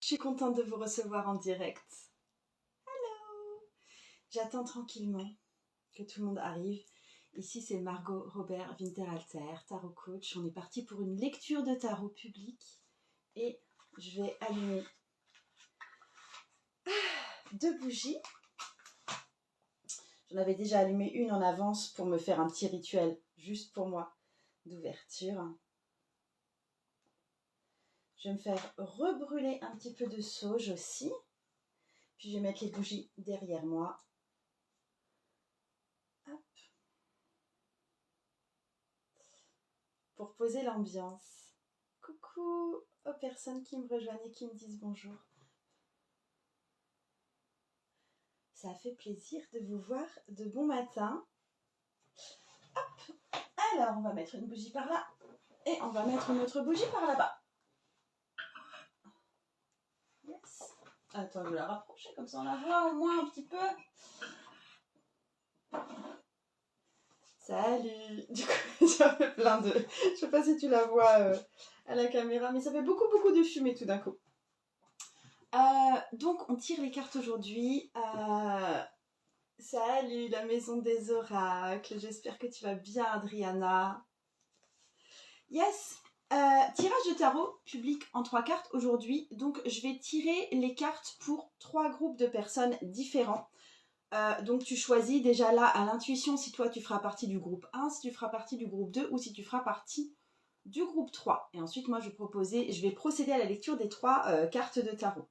Je suis contente de vous recevoir en direct. Hello! J'attends tranquillement que tout le monde arrive. Ici, c'est Margot Robert Winterhalter, tarot coach. On est parti pour une lecture de tarot public et je vais allumer 2 bougies. J'en avais déjà allumé une en avance pour me faire un petit rituel juste pour moi d'ouverture. Je vais me faire rebrûler un petit peu de sauge aussi. Puis je vais mettre les bougies derrière moi. Hop. Pour poser l'ambiance. Coucou aux personnes qui me rejoignent et qui me disent bonjour. Ça fait plaisir de vous voir de bon matin. Hop. Alors, on va mettre une bougie par là et on va mettre une autre bougie par là-bas. Yes. Attends, je vais la rapprocher comme ça on la voit au moins un petit peu. Salut. Du coup, ça fait plein de... Je sais pas si tu la vois à la caméra, mais ça fait beaucoup de fumée tout d'un coup. Donc, on tire les cartes aujourd'hui. Salut, la maison des oracles. J'espère que tu vas bien, Adriana. Yes. Tirage de tarot public en 3 cartes aujourd'hui. Donc, je vais tirer les cartes pour 3 groupes de personnes différents. Donc, tu choisis déjà là à l'intuition si toi, tu feras partie du groupe 1, si tu feras partie du groupe 2 ou si tu feras partie du groupe 3. Et ensuite, moi, je vais procéder à la lecture des 3 cartes de tarot.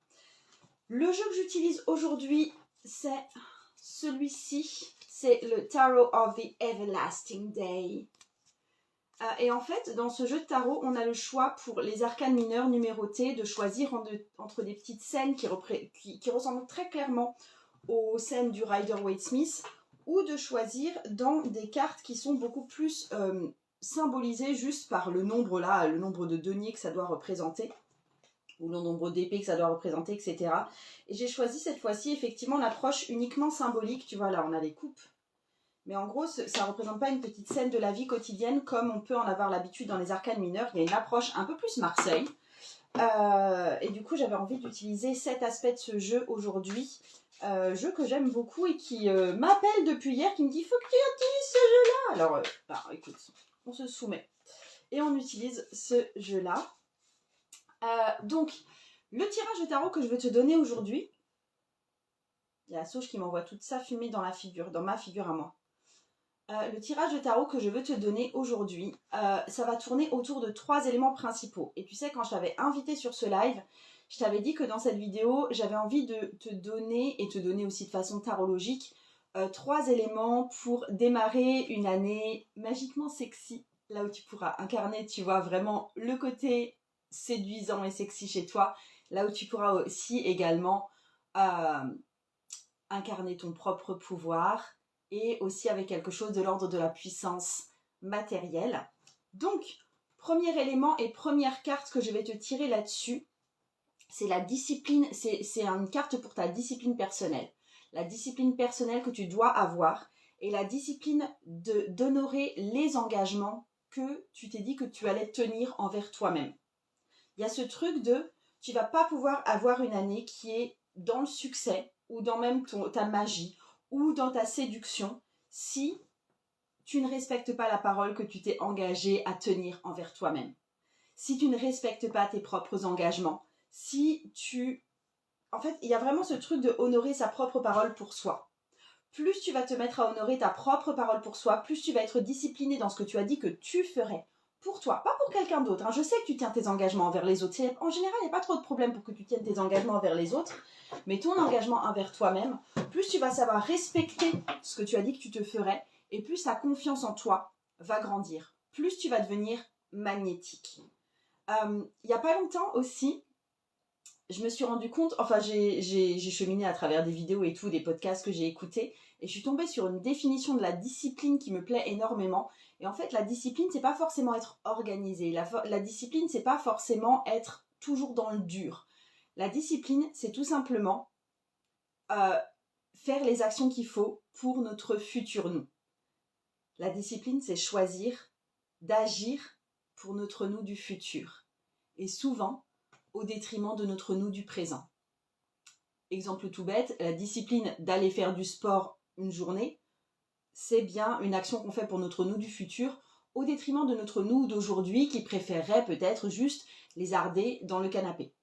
Le jeu que j'utilise aujourd'hui, c'est celui-ci. C'est le Tarot of the Everlasting Day. Et en fait, dans ce jeu de tarot, on a le choix pour les arcanes mineures numérotés de choisir entre des petites scènes qui ressemblent très clairement aux scènes du Rider-Waite-Smith ou de choisir dans des cartes qui sont beaucoup plus symbolisées juste par le nombre là, le nombre de deniers que ça doit représenter ou le nombre d'épées que ça doit représenter, etc. Et j'ai choisi cette fois-ci effectivement l'approche uniquement symbolique. Tu vois, là, on a les coupes. Mais en gros, ça ne représente pas une petite scène de la vie quotidienne comme on peut en avoir l'habitude dans les arcanes mineures. Il y a une approche un peu plus Marseille. Et du coup, j'avais envie d'utiliser cet aspect de ce jeu aujourd'hui. Jeu que j'aime beaucoup et qui m'appelle depuis hier, qui me dit « Faut que tu utilises ce jeu-là » Alors, écoute, on se soumet. Et on utilise ce jeu-là. Donc, le tirage de tarot que je vais te donner aujourd'hui, il y a la sauge qui m'envoie toute sa fumée dans ma figure à moi. Le tirage de tarot que je veux te donner aujourd'hui, ça va tourner autour de 3 éléments principaux. Et tu sais, quand je t'avais invité sur ce live, je t'avais dit que dans cette vidéo, j'avais envie de te donner, et te donner aussi de façon tarologique, 3 éléments pour démarrer une année magiquement sexy, là où tu pourras incarner, tu vois, vraiment le côté séduisant et sexy chez toi, là où tu pourras aussi également incarner ton propre pouvoir et aussi avec quelque chose de l'ordre de la puissance matérielle. Donc, premier élément et première carte que je vais te tirer là-dessus, c'est la discipline, c'est une carte pour ta discipline personnelle. La discipline personnelle que tu dois avoir et la discipline d'honorer les engagements que tu t'es dit que tu allais tenir envers toi-même. Il y a ce truc de, tu vas pas pouvoir avoir une année qui est dans le succès ou dans même ta magie ou dans ta séduction si tu ne respectes pas la parole que tu t'es engagé à tenir envers toi-même. Si tu ne respectes pas tes propres engagements, En fait, il y a vraiment ce truc de honorer sa propre parole pour soi. Plus tu vas te mettre à honorer ta propre parole pour soi, plus tu vas être discipliné dans ce que tu as dit que tu ferais pour toi, pas pour quelqu'un d'autre. Je sais que tu tiens tes engagements envers les autres. En général, il n'y a pas trop de problème pour que tu tiennes tes engagements envers les autres. Mais ton engagement envers toi-même, plus tu vas savoir respecter ce que tu as dit que tu te ferais, et plus ta confiance en toi va grandir. Plus tu vas devenir magnétique. Il n'y a pas longtemps aussi, je me suis rendu compte, enfin j'ai cheminé à travers des vidéos et tout, des podcasts que j'ai écoutés, et je suis tombée sur une définition de la discipline qui me plaît énormément. Et en fait, la discipline, c'est pas forcément être organisé. La discipline, c'est pas forcément être toujours dans le dur. La discipline, c'est tout simplement faire les actions qu'il faut pour notre futur nous. La discipline, c'est choisir d'agir pour notre nous du futur. Et souvent, au détriment de notre nous du présent. Exemple tout bête, la discipline d'aller faire du sport une journée, c'est bien une action qu'on fait pour notre nous du futur, au détriment de notre nous d'aujourd'hui qui préférerait peut-être juste lézarder dans le canapé.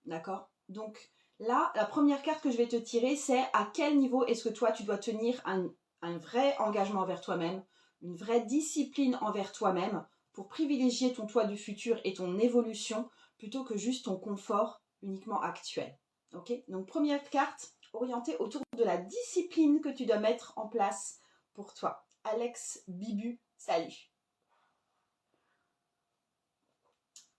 D'accord? Donc là, la première carte que je vais te tirer, c'est à quel niveau est-ce que toi tu dois tenir un vrai engagement envers toi-même, une vraie discipline envers toi-même pour privilégier ton toi du futur et ton évolution plutôt que juste ton confort uniquement actuel. Ok? Donc première carte orientée autour de la discipline que tu dois mettre en place pour toi. Alex Bibu, salut.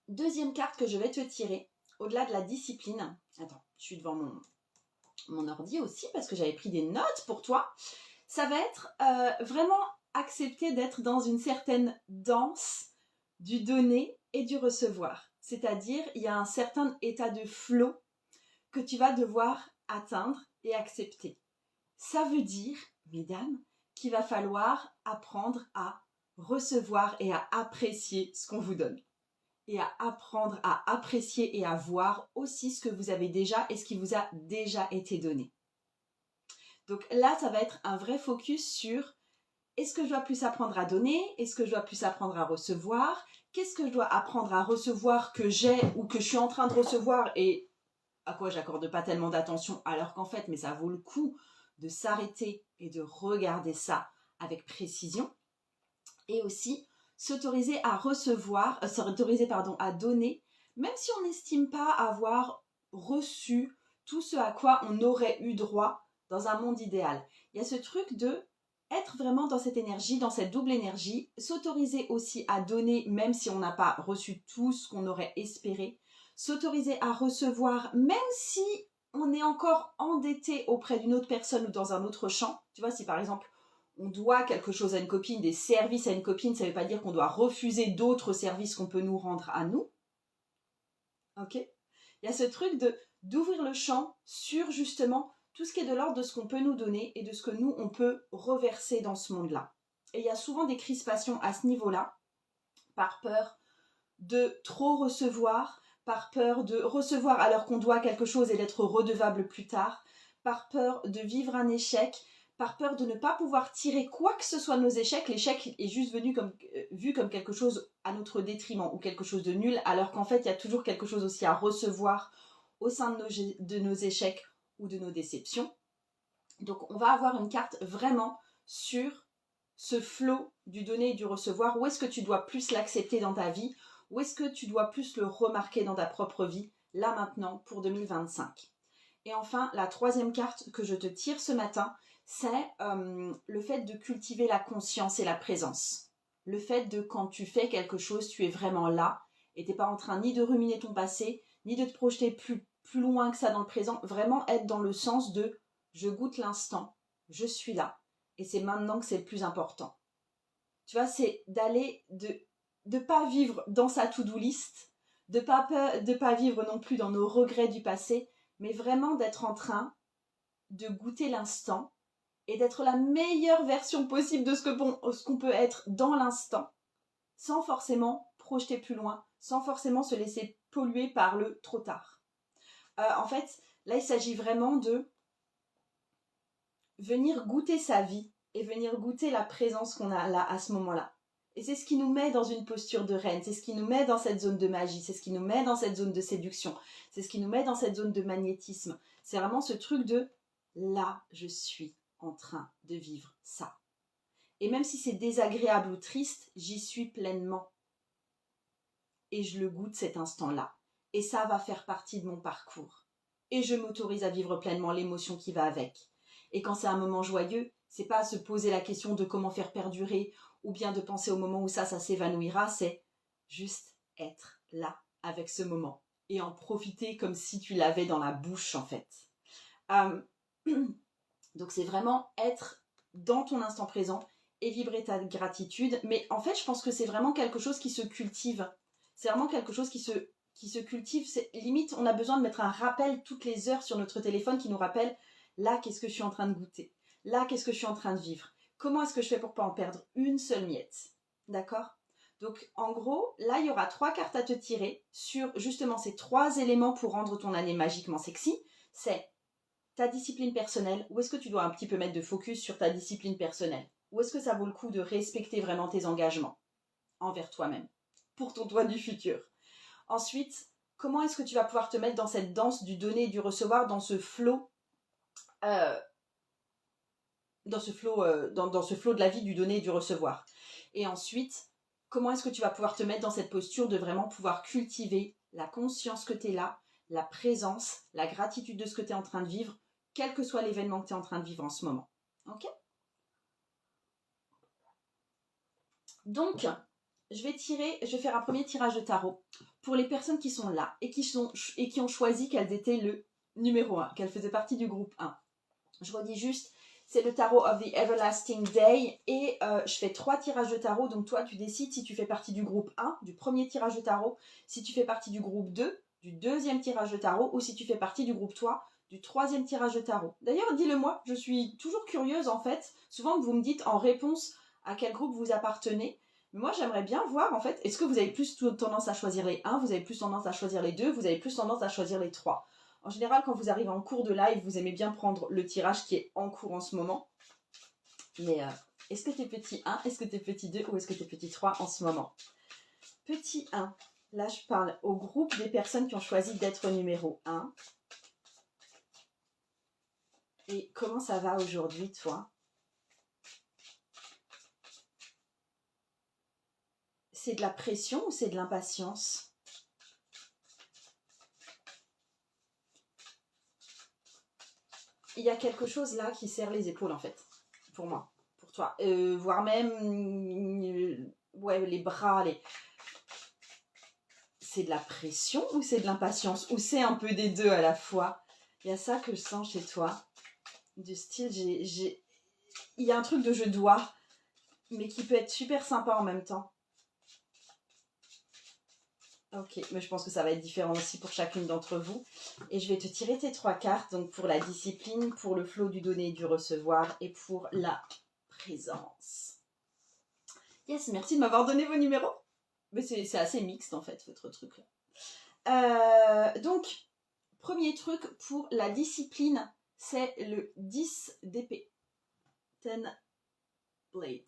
Deuxième carte que je vais te tirer, au-delà de la discipline. Attends, je suis devant mon ordi aussi parce que j'avais pris des notes pour toi. Ça va être vraiment accepter d'être dans une certaine danse du donner et du recevoir. C'est-à-dire, il y a un certain état de flow que tu vas devoir atteindre et accepter. Ça veut dire, mesdames, qu'il va falloir apprendre à recevoir et à apprécier ce qu'on vous donne. Et à apprendre à apprécier et à voir aussi ce que vous avez déjà et ce qui vous a déjà été donné. Donc là, ça va être un vrai focus sur est-ce que je dois plus apprendre à donner? Est-ce que je dois plus apprendre à recevoir? Qu'est-ce que je dois apprendre à recevoir que j'ai ou que je suis en train de recevoir et à quoi j'accorde pas tellement d'attention alors qu'en fait, mais ça vaut le coup de s'arrêter et de regarder ça avec précision. Et aussi s'autoriser à recevoir, à donner, même si on n'estime pas avoir reçu tout ce à quoi on aurait eu droit dans un monde idéal. Il y a ce truc de être vraiment dans cette énergie, dans cette double énergie, s'autoriser aussi à donner même si on n'a pas reçu tout ce qu'on aurait espéré, s'autoriser à recevoir même si on est encore endetté auprès d'une autre personne ou dans un autre champ. Tu vois, si par exemple on doit quelque chose à une copine, des services à une copine, ça ne veut pas dire qu'on doit refuser d'autres services qu'on peut nous rendre à nous. Ok? Il y a ce truc d'ouvrir le champ sur justement tout ce qui est de l'ordre de ce qu'on peut nous donner et de ce que nous, on peut reverser dans ce monde-là. Et il y a souvent des crispations à ce niveau-là, par peur de trop recevoir, par peur de recevoir alors qu'on doit quelque chose et d'être redevable plus tard, par peur de vivre un échec, par peur de ne pas pouvoir tirer quoi que ce soit de nos échecs. L'échec est juste vu comme quelque chose à notre détriment ou quelque chose de nul, alors qu'en fait, il y a toujours quelque chose aussi à recevoir au sein de nos échecs ou de nos déceptions. Donc, on va avoir une carte vraiment sur ce flot du donner et du recevoir. Où est-ce que tu dois plus l'accepter dans ta vie? Où est-ce que tu dois plus le remarquer dans ta propre vie, là maintenant, pour 2025? Et enfin, la troisième carte que je te tire ce matin, c'est le fait de cultiver la conscience et la présence. Le fait de quand tu fais quelque chose, tu es vraiment là et tu n'es pas en train ni de ruminer ton passé, ni de te projeter plus loin que ça dans le présent. Vraiment être dans le sens de je goûte l'instant, je suis là et c'est maintenant que c'est le plus important. Tu vois, c'est d'aller de pas vivre dans sa to-do list, de pas vivre non plus dans nos regrets du passé, mais vraiment d'être en train de goûter l'instant et d'être la meilleure version possible de ce qu'on peut être dans l'instant, sans forcément projeter plus loin, sans forcément se laisser polluer par le trop tard. En fait, là, il s'agit vraiment de venir goûter sa vie et venir goûter la présence qu'on a là à ce moment-là. Et c'est ce qui nous met dans une posture de reine, c'est ce qui nous met dans cette zone de magie, c'est ce qui nous met dans cette zone de séduction, c'est ce qui nous met dans cette zone de magnétisme. C'est vraiment ce truc de là, je suis en train de vivre ça. Et même si c'est désagréable ou triste, j'y suis pleinement. Et je le goûte cet instant-là. Et ça va faire partie de mon parcours. Et je m'autorise à vivre pleinement l'émotion qui va avec. Et quand c'est un moment joyeux, c'est pas à se poser la question de comment faire perdurer ou bien de penser au moment où ça s'évanouira, c'est juste être là avec ce moment et en profiter comme si tu l'avais dans la bouche en fait. Donc c'est vraiment être dans ton instant présent et vibrer ta gratitude. Mais en fait, je pense que c'est vraiment quelque chose qui se cultive. C'est vraiment quelque chose qui se cultive. Limite, on a besoin de mettre un rappel toutes les heures sur notre téléphone qui nous rappelle là, qu'est-ce que je suis en train de goûter? Là, qu'est-ce que je suis en train de vivre? Comment est-ce que je fais pour pas en perdre une seule miette? D'accord? Donc, en gros, là, il y aura 3 cartes à te tirer sur justement ces 3 éléments pour rendre ton année magiquement sexy. C'est ta discipline personnelle. Où est-ce que tu dois un petit peu mettre de focus sur ta discipline personnelle? Où est-ce que ça vaut le coup de respecter vraiment tes engagements envers toi-même pour ton toi du futur? Ensuite, comment est-ce que tu vas pouvoir te mettre dans cette danse du donner et du recevoir, dans ce flow dans ce flow de la vie du donner et du recevoir. Et ensuite, comment est-ce que tu vas pouvoir te mettre dans cette posture de vraiment pouvoir cultiver la conscience que tu es là, la présence, la gratitude de ce que tu es en train de vivre, quel que soit l'événement que tu es en train de vivre en ce moment. Ok? Donc, je vais faire un premier tirage de tarot pour les personnes qui sont là et qui ont choisi qu'elles étaient le numéro 1, qu'elles faisaient partie du groupe 1. Je redis juste, c'est le tarot of the Everlasting Day et je fais 3 tirages de tarot. Donc toi, tu décides si tu fais partie du groupe 1, du premier tirage de tarot, si tu fais partie du groupe 2, du deuxième tirage de tarot ou si tu fais partie du groupe 3, du troisième tirage de tarot. D'ailleurs, dis-le-moi, je suis toujours curieuse en fait. Souvent, vous me dites en réponse à quel groupe vous appartenez. Mais moi, j'aimerais bien voir en fait, est-ce que vous avez plus tendance à choisir les 1, vous avez plus tendance à choisir les 2, vous avez plus tendance à choisir les 3. En général, quand vous arrivez en cours de live, vous aimez bien prendre le tirage qui est en cours en ce moment. Mais est-ce que tu es petit 1, est-ce que tu es petit 2 ou est-ce que tu es petit 3 en ce moment? Petit 1, là je parle au groupe des personnes qui ont choisi d'être numéro 1. Et comment ça va aujourd'hui, toi? C'est de la pression ou c'est de l'impatience? Il y a quelque chose là qui serre les épaules en fait, pour moi, pour toi. Voire même ouais, les bras, c'est de la pression ou c'est de l'impatience? Ou c'est un peu des deux à la fois? Il y a ça que je sens chez toi. Du style, il y a un truc de je dois, mais qui peut être super sympa en même temps. Ok, mais je pense que ça va être différent aussi pour chacune d'entre vous. Et je vais te tirer tes 3 cartes, donc pour la discipline, pour le flot du donner et du recevoir, et pour la présence. Yes, merci de m'avoir donné vos numéros. Mais c'est assez mixte en fait, votre truc là. Donc, premier truc pour la discipline, c'est le 10 d'épée. 10 Blades.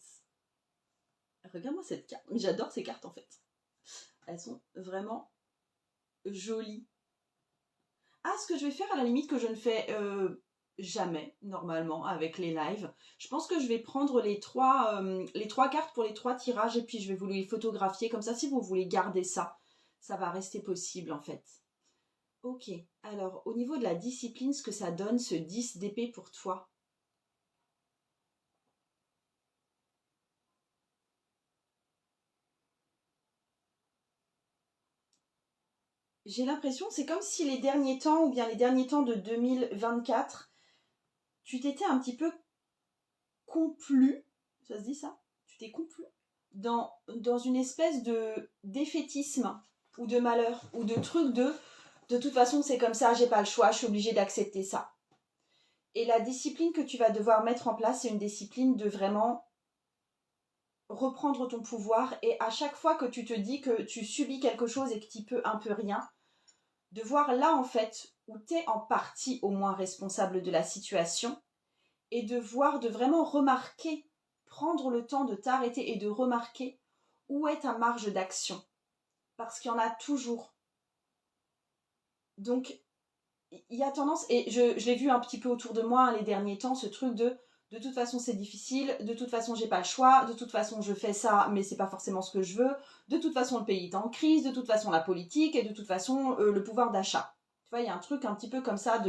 Regarde-moi cette carte. J'adore ces cartes en fait. Elles sont vraiment jolies. Ah, ce que je vais faire à la limite que je ne fais jamais normalement avec les lives, je pense que je vais prendre les trois cartes pour les 3 tirages et puis je vais vous les photographier. Comme ça, si vous voulez garder ça, ça va rester possible en fait. Ok, alors au niveau de la discipline, ce que ça donne, ce 10 d'épée pour toi. J'ai l'impression, c'est comme si les derniers temps, ou bien les derniers temps de 2024, tu t'étais un petit peu complu, ça se dit ça? Tu t'es complu dans une espèce de défaitisme, ou de malheur, ou de truc de toute façon c'est comme ça, j'ai pas le choix, je suis obligée d'accepter ça. Et la discipline que tu vas devoir mettre en place, c'est une discipline de vraiment reprendre ton pouvoir et à chaque fois que tu te dis que tu subis quelque chose et que tu peux un peu rien, de voir là en fait où tu es en partie au moins responsable de la situation et de voir, de vraiment remarquer, prendre le temps de t'arrêter et de remarquer où est ta marge d'action. Parce qu'il y en a toujours. Donc, il y a tendance, et je l'ai vu un petit peu autour de moi les derniers temps, ce truc de toute façon c'est difficile, de toute façon j'ai pas le choix, de toute façon je fais ça mais c'est pas forcément ce que je veux, de toute façon le pays est en crise, de toute façon la politique et de toute façon le pouvoir d'achat. Tu vois, il y a un truc un petit peu comme ça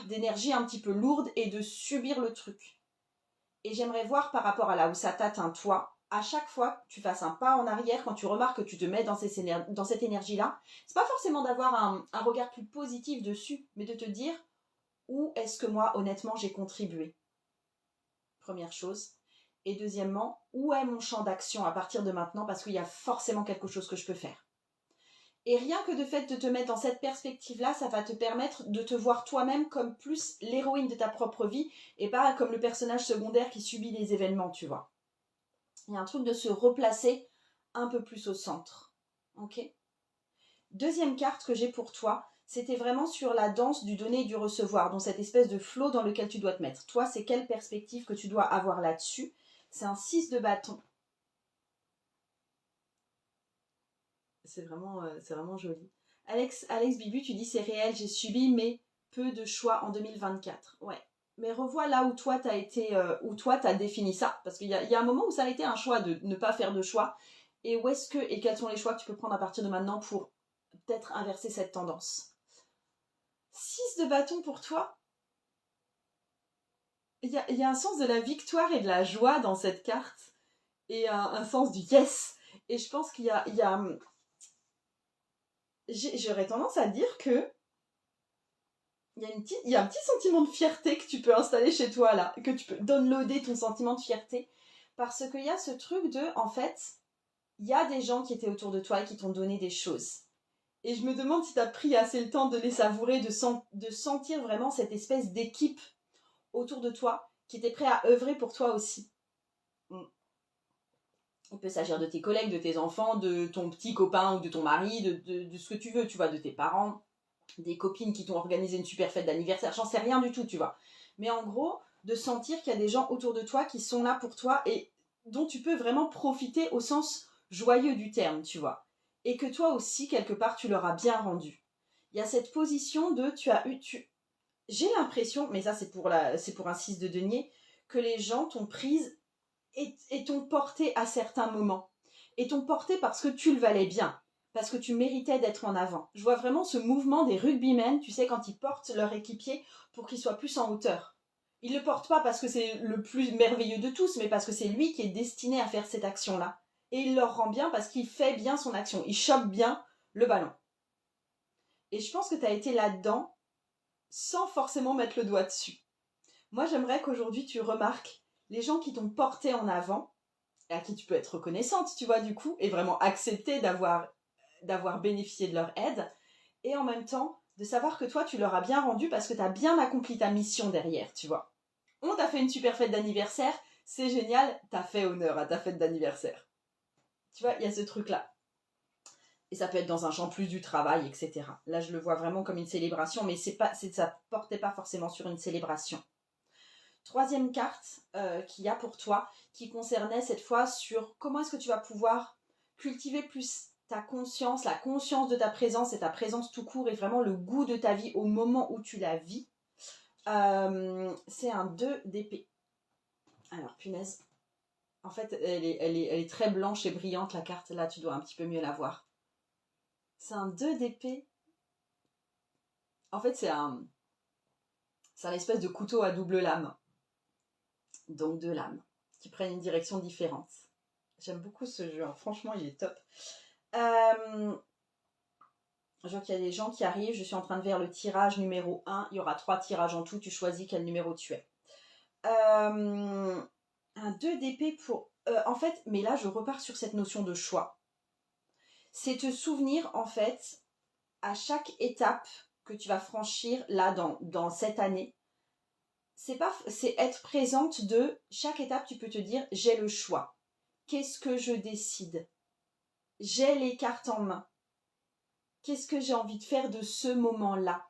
d'énergie un petit peu lourde et de subir le truc. Et j'aimerais voir par rapport à là où ça t'atteint toi, à chaque fois que tu fasses un pas en arrière, quand tu remarques que tu te mets dans cette énergie-là, c'est pas forcément d'avoir un regard plus positif dessus, mais de te dire où est-ce que moi, honnêtement, j'ai contribué. Première chose. Et deuxièmement, où est mon champ d'action à partir de maintenant, parce qu'il y a forcément quelque chose que je peux faire. Et rien que de fait de te mettre dans cette perspective-là, ça va te permettre de te voir toi-même comme plus l'héroïne de ta propre vie et pas comme le personnage secondaire qui subit les événements, tu vois. Il y a un truc de se replacer un peu plus au centre. Ok? Deuxième carte que j'ai pour toi, c'était vraiment sur la danse du donner et du recevoir, donc cette espèce de flow dans lequel tu dois te mettre. Toi, c'est quelle perspective que tu dois avoir là-dessus? C'est un 6 de bâton. C'est vraiment joli. Alex Bibu, tu dis c'est réel, j'ai subi, mais peu de choix en 2024. Ouais. Mais revois là où toi t'as été, où toi t'as défini ça, parce qu'il y a un moment où ça a été un choix de ne pas faire de choix. Et où est-ce que et quels sont les choix que tu peux prendre à partir de maintenant pour peut-être inverser cette tendance. 6 de bâton pour toi. Il y a un sens de la victoire et de la joie dans cette carte et un sens du yes. Et je pense qu'il y a j'aurais tendance à dire que il y a un petit sentiment de fierté que tu peux installer chez toi là, que tu peux downloader ton sentiment de fierté, parce qu'il y a ce truc de, en fait, il y a des gens qui étaient autour de toi et qui t'ont donné des choses. Et je me demande si tu as pris assez le temps de les savourer, de sentir vraiment cette espèce d'équipe autour de toi qui était prêt à œuvrer pour toi aussi. Il peut s'agir de tes collègues, de tes enfants, de ton petit copain ou de ton mari, de ce que tu veux, tu vois, de tes parents, des copines qui t'ont organisé une super fête d'anniversaire, j'en sais rien du tout, tu vois. Mais en gros, de sentir qu'il y a des gens autour de toi qui sont là pour toi et dont tu peux vraiment profiter au sens joyeux du terme, tu vois. Et que toi aussi, quelque part, tu leur as bien rendu. Il y a cette position de j'ai l'impression, mais ça c'est pour un 6 de denier, que les gens t'ont prise et t'ont porté à certains moments. Et t'ont porté parce que tu le valais bien, parce que tu méritais d'être en avant. Je vois vraiment ce mouvement des rugbymen, tu sais, quand ils portent leur équipier pour qu'il soit plus en hauteur. Ils ne le portent pas parce que c'est le plus merveilleux de tous, mais parce que c'est lui qui est destiné à faire cette action-là. Et il leur rend bien parce qu'il fait bien son action. Il chope bien le ballon. Et je pense que tu as été là-dedans sans forcément mettre le doigt dessus. Moi, j'aimerais qu'aujourd'hui, tu remarques les gens qui t'ont porté en avant, et à qui tu peux être reconnaissante, tu vois, du coup, et vraiment accepter d'avoir bénéficié de leur aide, et en même temps, de savoir que toi, tu leur as bien rendu parce que tu as bien accompli ta mission derrière, tu vois. On t'a fait une super fête d'anniversaire, c'est génial, t'as fait honneur à ta fête d'anniversaire. Tu vois, il y a ce truc-là. Et ça peut être dans un champ plus du travail, etc. Là, je le vois vraiment comme une célébration, mais ça portait pas forcément sur une célébration. Troisième carte qu'il y a pour toi, qui concernait cette fois sur comment est-ce que tu vas pouvoir cultiver plus ta conscience, la conscience de ta présence et ta présence tout court et vraiment le goût de ta vie au moment où tu la vis. C'est un 2 d'épée. Alors, punaise. En fait, elle est très blanche et brillante, la carte. Là, tu dois un petit peu mieux la voir. C'est un 2 d'épée. En fait, c'est un espèce de couteau à double lame. Donc, deux lames qui prennent une direction différente. J'aime beaucoup ce jeu, hein. Franchement, il est top. Je vois qu'il y a des gens qui arrivent. Je suis en train de faire le tirage numéro 1. Il y aura 3 tirages en tout. Tu choisis quel numéro tu es. Un 2 d'épée pour... en fait, mais là, je repars sur cette notion de choix. C'est te souvenir, en fait, à chaque étape que tu vas franchir là dans cette année. C'est être présente de chaque étape, tu peux te dire j'ai le choix. Qu'est-ce que je décide? J'ai les cartes en main. Qu'est-ce que j'ai envie de faire de ce moment-là?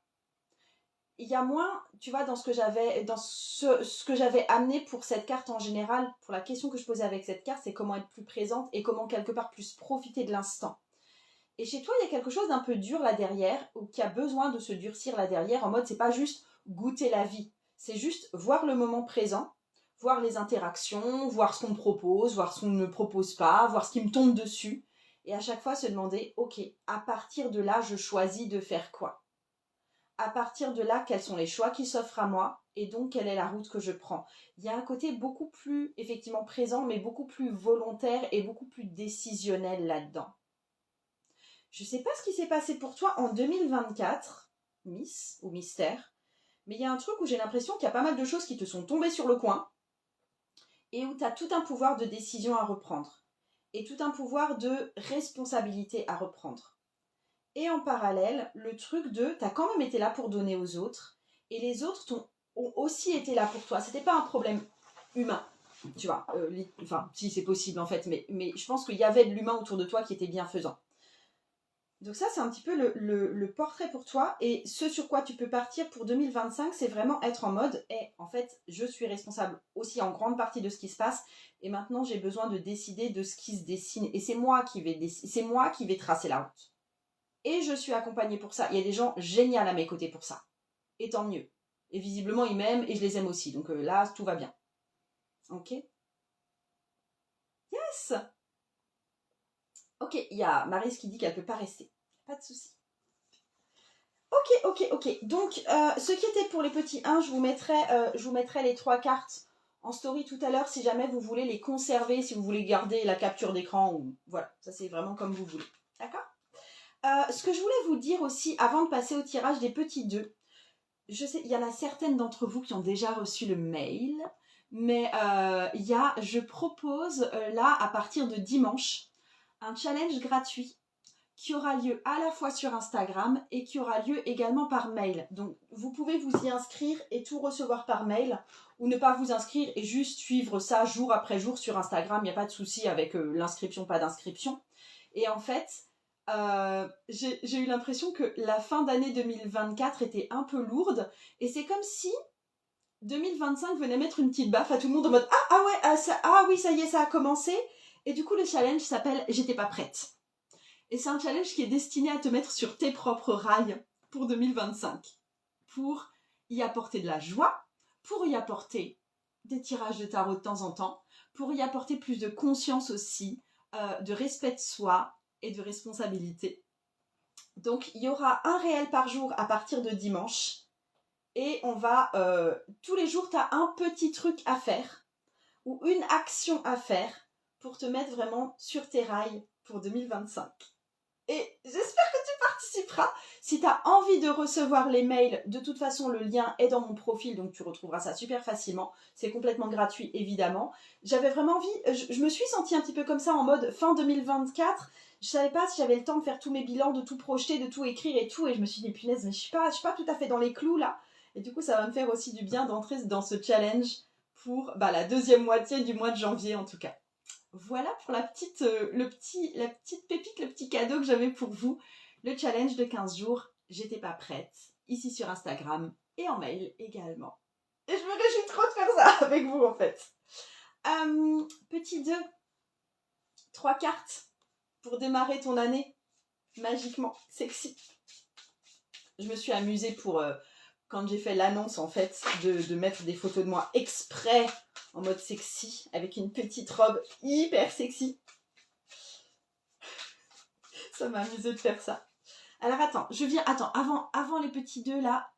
Il y a moins, tu vois, dans ce que j'avais amené pour cette carte en général, pour la question que je posais avec cette carte, c'est comment être plus présente et comment quelque part plus profiter de l'instant. Et chez toi, il y a quelque chose d'un peu dur là derrière, ou qui a besoin de se durcir là derrière, en mode c'est pas juste goûter la vie, c'est juste voir le moment présent, voir les interactions, voir ce qu'on me propose, voir ce qu'on ne me propose pas, voir ce qui me tombe dessus, et à chaque fois se demander, ok, à partir de là, je choisis de faire quoi? À partir de là, quels sont les choix qui s'offrent à moi, et donc quelle est la route que je prends? Il y a un côté beaucoup plus, effectivement, présent, mais beaucoup plus volontaire et beaucoup plus décisionnel là-dedans. Je ne sais pas ce qui s'est passé pour toi en 2024, Miss ou Mystère, mais il y a un truc où j'ai l'impression qu'il y a pas mal de choses qui te sont tombées sur le coin et où tu as tout un pouvoir de décision à reprendre et tout un pouvoir de responsabilité à reprendre. Et en parallèle, le truc de tu as quand même été là pour donner aux autres et les autres ont aussi été là pour toi. C'était pas un problème humain. Tu vois, enfin, si c'est possible en fait, mais je pense qu'il y avait de l'humain autour de toi qui était bienfaisant. Donc ça, c'est un petit peu le portrait pour toi. Et ce sur quoi tu peux partir pour 2025, c'est vraiment être en mode, en fait, je suis responsable aussi en grande partie de ce qui se passe. Et maintenant, j'ai besoin de décider de ce qui se dessine. Et c'est moi qui vais tracer la route. Et je suis accompagnée pour ça. Il y a des gens géniaux à mes côtés pour ça. Et tant mieux. Et visiblement, ils m'aiment et je les aime aussi. Donc là, tout va bien. Ok? Yes! Ok, il y a Maryse qui dit qu'elle ne peut pas rester. Pas de souci. Ok. Donc, ce qui était pour les petits 1, je vous mettrai les 3 cartes en story tout à l'heure si jamais vous voulez les conserver, si vous voulez garder la capture d'écran. Ou voilà, ça c'est vraiment comme vous voulez. D'accord? Ce que je voulais vous dire aussi, avant de passer au tirage des petits 2, je sais, il y en a certaines d'entre vous qui ont déjà reçu le mail, mais je propose là, à partir de dimanche, un challenge gratuit qui aura lieu à la fois sur Instagram et qui aura lieu également par mail. Donc, vous pouvez vous y inscrire et tout recevoir par mail, ou ne pas vous inscrire et juste suivre ça jour après jour sur Instagram. Il n'y a pas de souci avec l'inscription, pas d'inscription. Et en fait, j'ai eu l'impression que la fin d'année 2024 était un peu lourde, et c'est comme si 2025 venait mettre une petite baffe à tout le monde en mode ah oui, ça y est, ça a commencé. Et du coup, le challenge s'appelle J'étais pas prête. Et c'est un challenge qui est destiné à te mettre sur tes propres rails pour 2025. Pour y apporter de la joie, pour y apporter des tirages de tarot de temps en temps, pour y apporter plus de conscience aussi, de respect de soi et de responsabilité. Donc, il y aura un réel par jour à partir de dimanche. Et on va, tous les jours, tu as un petit truc à faire ou une action à faire pour te mettre vraiment sur tes rails pour 2025. Et j'espère que tu participeras. Si tu as envie de recevoir les mails, de toute façon, le lien est dans mon profil, donc tu retrouveras ça super facilement. C'est complètement gratuit, évidemment. J'avais vraiment envie, je me suis sentie un petit peu comme ça en mode fin 2024. Je savais pas si j'avais le temps de faire tous mes bilans, de tout projeter, de tout écrire et tout. Et je me suis dit, punaise, mais je suis pas tout à fait dans les clous là. Et du coup, ça va me faire aussi du bien d'entrer dans ce challenge pour la deuxième moitié du mois de janvier en tout cas. Voilà pour la petite pépite, le petit cadeau que j'avais pour vous. Le challenge de 15 jours, j'étais pas prête. Ici sur Instagram et en mail également. Et je me réjouis trop de faire ça avec vous en fait. Petit 2, 3 cartes pour démarrer ton année magiquement sexy. Je me suis amusée pour, quand j'ai fait l'annonce en fait, de mettre des photos de moi exprès en mode sexy, avec une petite robe hyper sexy. Ça m'a amusé de faire ça. Alors attends, avant les petits 2 là,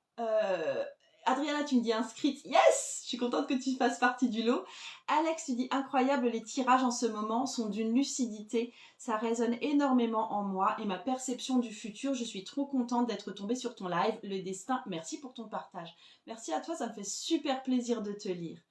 Adriana, tu me dis inscrite, yes, je suis contente que tu fasses partie du lot. Alex, tu dis incroyable, les tirages en ce moment sont d'une lucidité, ça résonne énormément en moi et ma perception du futur, je suis trop contente d'être tombée sur ton live, le destin, merci pour ton partage. Merci à toi, ça me fait super plaisir de te lire.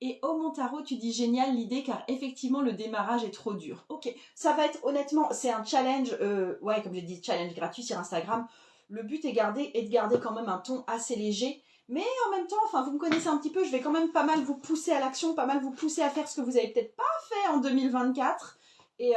Et au Montaro, tu dis génial l'idée car effectivement le démarrage est trop dur. Ok, ça va être honnêtement, c'est un challenge, comme j'ai dit, challenge gratuit sur Instagram. Le but est de garder quand même un ton assez léger. Mais en même temps, enfin vous me connaissez un petit peu, je vais quand même pas mal vous pousser à l'action, pas mal vous pousser à faire ce que vous avez peut-être pas fait en 2024. Et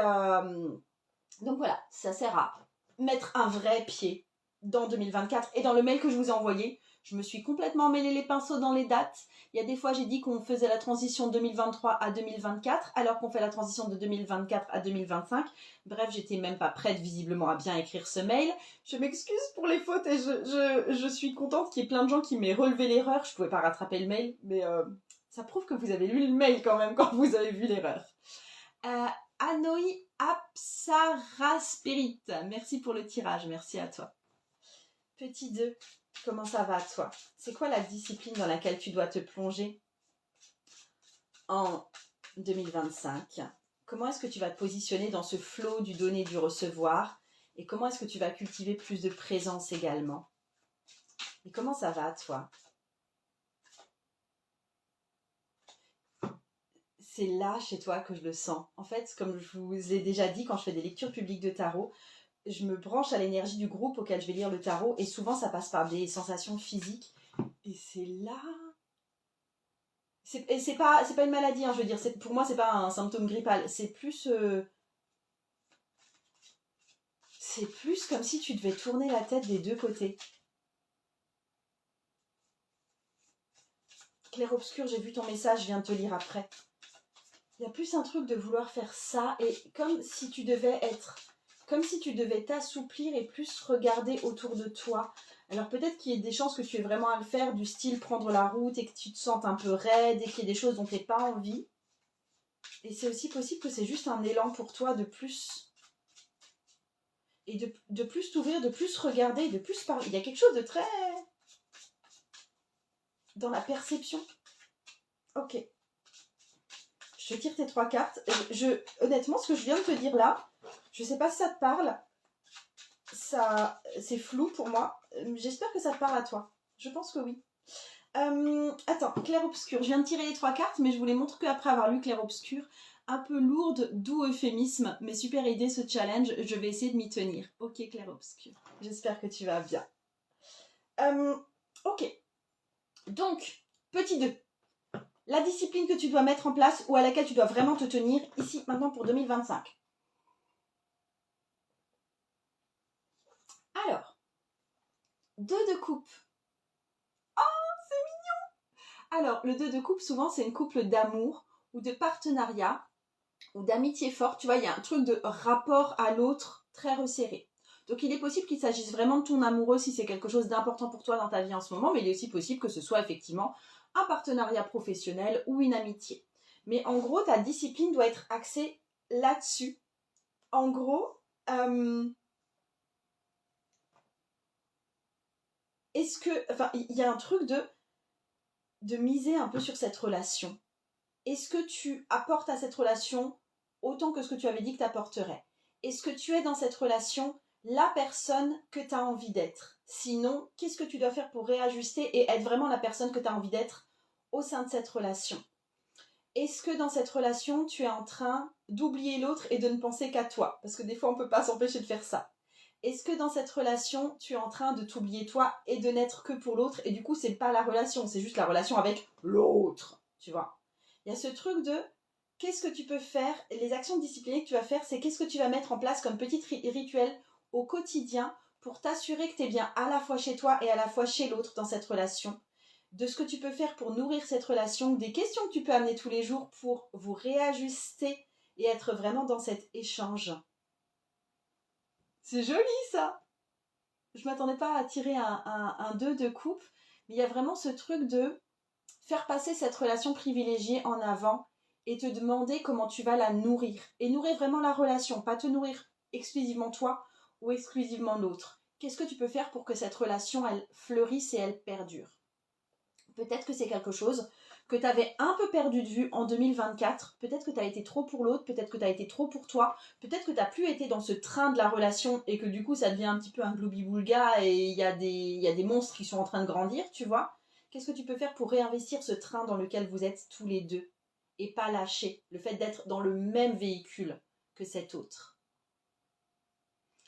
donc voilà, ça sert à mettre un vrai pied dans 2024. Et dans le mail que je vous ai envoyé, je me suis complètement mêlé les pinceaux dans les dates. Il y a des fois, j'ai dit qu'on faisait la transition de 2023 à 2024, alors qu'on fait la transition de 2024 à 2025. Bref, j'étais même pas prête visiblement à bien écrire ce mail. Je m'excuse pour les fautes et je suis contente qu'il y ait plein de gens qui m'aient relevé l'erreur. Je pouvais pas rattraper le mail, mais ça prouve que vous avez lu le mail quand même quand vous avez vu l'erreur. Anoi Apsara Spirit, merci pour le tirage, merci à toi. Petit 2, comment ça va toi? C'est quoi la discipline dans laquelle tu dois te plonger en 2025? Comment est-ce que tu vas te positionner dans ce flot du donner et du recevoir? Et comment est-ce que tu vas cultiver plus de présence également? Et comment ça va toi? C'est là chez toi que je le sens. En fait, comme je vous ai déjà dit, quand je fais des lectures publiques de tarot, je me branche à l'énergie du groupe auquel je vais lire le tarot et souvent ça passe par des sensations physiques. Et c'est là Et c'est pas une maladie, hein, je veux dire. Pour moi, c'est pas un symptôme grippal. C'est plus comme si tu devais tourner la tête des deux côtés. Clair-obscur, j'ai vu ton message, je viens de te lire après. Il y a plus un truc de vouloir faire ça, et comme si tu devais t'assouplir et plus regarder autour de toi. Alors peut-être qu'il y ait des chances que tu aies vraiment à le faire, du style prendre la route et que tu te sentes un peu raide et qu'il y ait des choses dont tu n'as pas envie. Et c'est aussi possible que c'est juste un élan pour toi de plus. Et de plus t'ouvrir, de plus regarder, de plus parler. Il y a quelque chose de très... dans la perception. Ok. Je tire tes 3 cartes. Honnêtement, ce que je viens de te dire là, je sais pas si ça te parle. C'est flou pour moi. J'espère que ça te parle à toi. Je pense que oui. Attends, clair-obscur. Je viens de tirer les 3 cartes, mais je vous les montre qu'après avoir lu clair-obscur. Un peu lourde, doux euphémisme, mais super idée ce challenge. Je vais essayer de m'y tenir. Ok, clair-obscur. J'espère que tu vas bien. Ok. Donc, petit 2. La discipline que tu dois mettre en place ou à laquelle tu dois vraiment te tenir ici, maintenant pour 2025. Alors, 2 de coupe. Oh, c'est mignon! Alors, le 2 de coupe, souvent, c'est une couple d'amour ou de partenariat ou d'amitié forte. Tu vois, il y a un truc de rapport à l'autre très resserré. Donc, il est possible qu'il s'agisse vraiment de ton amoureux si c'est quelque chose d'important pour toi dans ta vie en ce moment, mais il est aussi possible que ce soit effectivement un partenariat professionnel ou une amitié. Mais en gros, ta discipline doit être axée là-dessus. En gros, il y a un truc de miser un peu sur cette relation. Est-ce que tu apportes à cette relation autant que ce que tu avais dit que tu apporterais? Est-ce que tu es dans cette relation la personne que tu as envie d'être? Sinon, qu'est-ce que tu dois faire pour réajuster et être vraiment la personne que tu as envie d'être au sein de cette relation? Est-ce que dans cette relation, tu es en train d'oublier l'autre et de ne penser qu'à toi? Parce que des fois, on ne peut pas s'empêcher de faire ça. Est-ce que dans cette relation, tu es en train de t'oublier toi et de n'être que pour l'autre? Et du coup, c'est pas la relation, c'est juste la relation avec l'autre, tu vois. Il y a ce truc de qu'est-ce que tu peux faire, les actions disciplinées que tu vas faire, c'est qu'est-ce que tu vas mettre en place comme petit rituel au quotidien pour t'assurer que tu es bien à la fois chez toi et à la fois chez l'autre dans cette relation. De ce que tu peux faire pour nourrir cette relation, des questions que tu peux amener tous les jours pour vous réajuster et être vraiment dans cet échange. C'est joli ça! Je m'attendais pas à tirer un 2 de coupe, mais il y a vraiment ce truc de faire passer cette relation privilégiée en avant et te demander comment tu vas la nourrir. Et nourrir vraiment la relation, pas te nourrir exclusivement toi ou exclusivement l'autre. Qu'est-ce que tu peux faire pour que cette relation, elle fleurisse et elle perdure? Peut-être que c'est quelque chose que tu avais un peu perdu de vue en 2024. Peut-être que tu as été trop pour l'autre, peut-être que tu as été trop pour toi, peut-être que tu n'as plus été dans ce train de la relation et que du coup ça devient un petit peu un gloubi-boulga et il y a des monstres qui sont en train de grandir, tu vois. Qu'est-ce que tu peux faire pour réinvestir ce train dans lequel vous êtes tous les deux et pas lâcher le fait d'être dans le même véhicule que cet autre?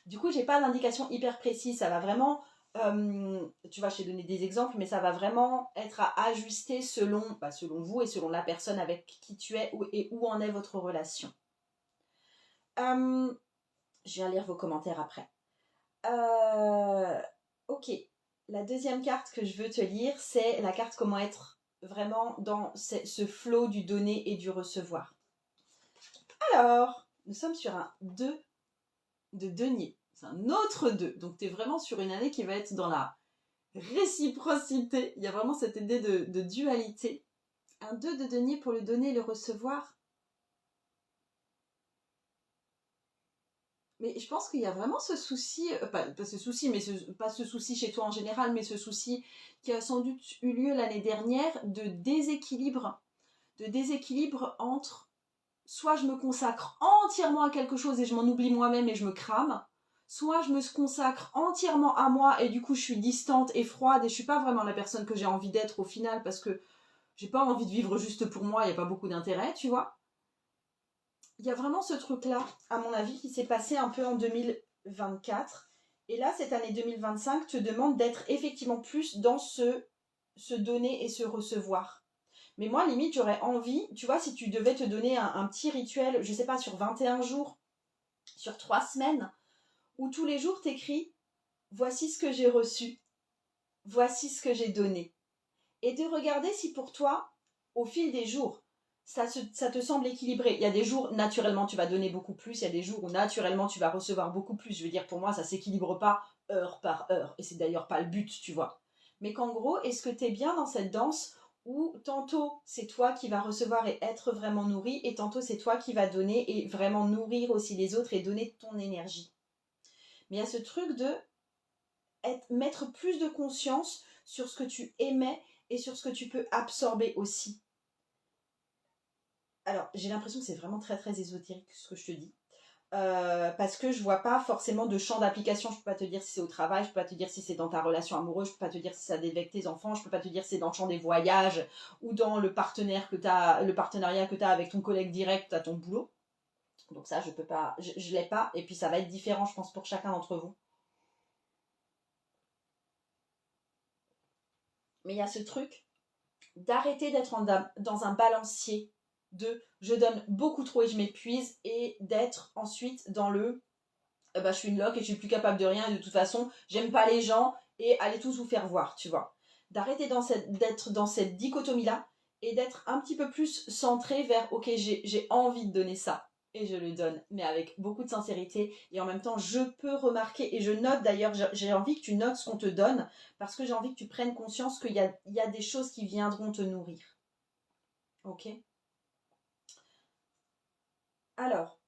Du coup, j'ai pas d'indication hyper précise, ça va vraiment... tu vois, je t'ai donné des exemples, mais ça va vraiment être à ajuster selon vous et selon la personne avec qui tu es et où en est votre relation. Je viens lire vos commentaires après. Ok, la deuxième carte que je veux te lire, c'est la carte comment être vraiment dans ce flow du donner et du recevoir. Alors, nous sommes sur un 2 de denier. C'est un autre 2. Donc, tu es vraiment sur une année qui va être dans la réciprocité. Il y a vraiment cette idée de dualité. Un 2 de denier pour le donner et le recevoir. Mais je pense qu'il y a vraiment ce souci, pas ce souci, mais pas ce souci chez toi en général, mais ce souci qui a sans doute eu lieu l'année dernière de déséquilibre entre soit je me consacre entièrement à quelque chose et je m'en oublie moi-même et je me crame, soit je me consacre entièrement à moi et du coup je suis distante et froide et je suis pas vraiment la personne que j'ai envie d'être au final parce que j'ai pas envie de vivre juste pour moi, il n'y a pas beaucoup d'intérêt, tu vois. Il y a vraiment ce truc-là, à mon avis, qui s'est passé un peu en 2024. Et là, cette année 2025 te demande d'être effectivement plus dans ce donner et ce recevoir. Mais moi, limite, j'aurais envie, tu vois, si tu devais te donner un petit rituel, je sais pas, sur 21 jours, sur 3 semaines, où tous les jours t'écris, voici ce que j'ai reçu, voici ce que j'ai donné. Et de regarder si pour toi, au fil des jours, ça te semble équilibré. Il y a des jours, naturellement, tu vas donner beaucoup plus. Il y a des jours où, naturellement, tu vas recevoir beaucoup plus. Je veux dire, pour moi, ça ne s'équilibre pas heure par heure. Et c'est d'ailleurs pas le but, tu vois. Mais qu'en gros, est-ce que tu es bien dans cette danse où tantôt, c'est toi qui vas recevoir et être vraiment nourri, et tantôt, c'est toi qui vas donner et vraiment nourrir aussi les autres et donner ton énergie. Mais il y a ce truc de mettre plus de conscience sur ce que tu émets et sur ce que tu peux absorber aussi. Alors, j'ai l'impression que c'est vraiment très très ésotérique ce que je te dis. Parce que je vois pas forcément de champ d'application. Je peux pas te dire si c'est au travail, je peux pas te dire si c'est dans ta relation amoureuse, je peux pas te dire si ça avec tes enfants, je peux pas te dire si c'est dans le champ des voyages ou dans le partenariat que tu as avec ton collègue direct à ton boulot. Donc ça, je peux pas, je l'ai pas. Et puis ça va être différent, je pense, pour chacun d'entre vous. Mais il y a ce truc d'arrêter d'être dans un balancier de je donne beaucoup trop et je m'épuise, et d'être ensuite dans le je suis une loque et je suis plus capable de rien et de toute façon j'aime pas les gens et allez tous vous faire voir, tu vois. D'arrêter d'être dans cette dichotomie là et d'être un petit peu plus centré vers ok, j'ai envie de donner ça et je le donne, mais avec beaucoup de sincérité, et en même temps je peux remarquer, et je note d'ailleurs, j'ai envie que tu notes ce qu'on te donne parce que j'ai envie que tu prennes conscience il y a des choses qui viendront te nourrir. Ok. Alors,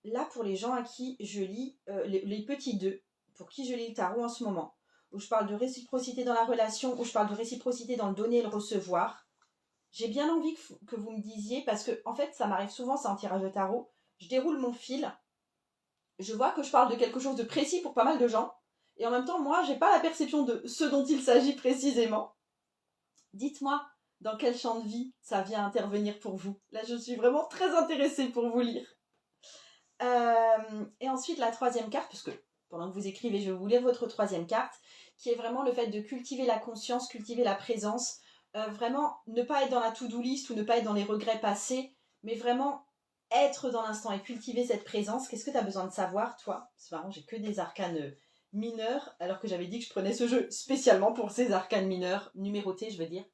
là, pour les gens à qui je lis, les petits deux, pour qui je lis le tarot en ce moment, où je parle de réciprocité dans la relation, où je parle de réciprocité dans le donner et le recevoir, j'ai bien envie que vous me disiez, parce que en fait, ça m'arrive souvent, c'est un tirage de tarot, je déroule mon fil, je vois que je parle de quelque chose de précis pour pas mal de gens, et en même temps, moi, j'ai pas la perception de ce dont il s'agit précisément. Dites-moi dans quel champ de vie ça vient intervenir pour vous. Là, je suis vraiment très intéressée pour vous lire. Et ensuite, la troisième carte, puisque pendant que vous écrivez, je vais vous lire votre troisième carte, qui est vraiment le fait de cultiver la conscience, cultiver la présence, vraiment ne pas être dans la to-do list ou ne pas être dans les regrets passés, mais vraiment être dans l'instant et cultiver cette présence. Qu'est-ce que tu as besoin de savoir, toi? C'est marrant, j'ai que des arcanes mineurs, alors que j'avais dit que je prenais ce jeu spécialement pour ces arcanes mineurs, numérotés, je veux dire.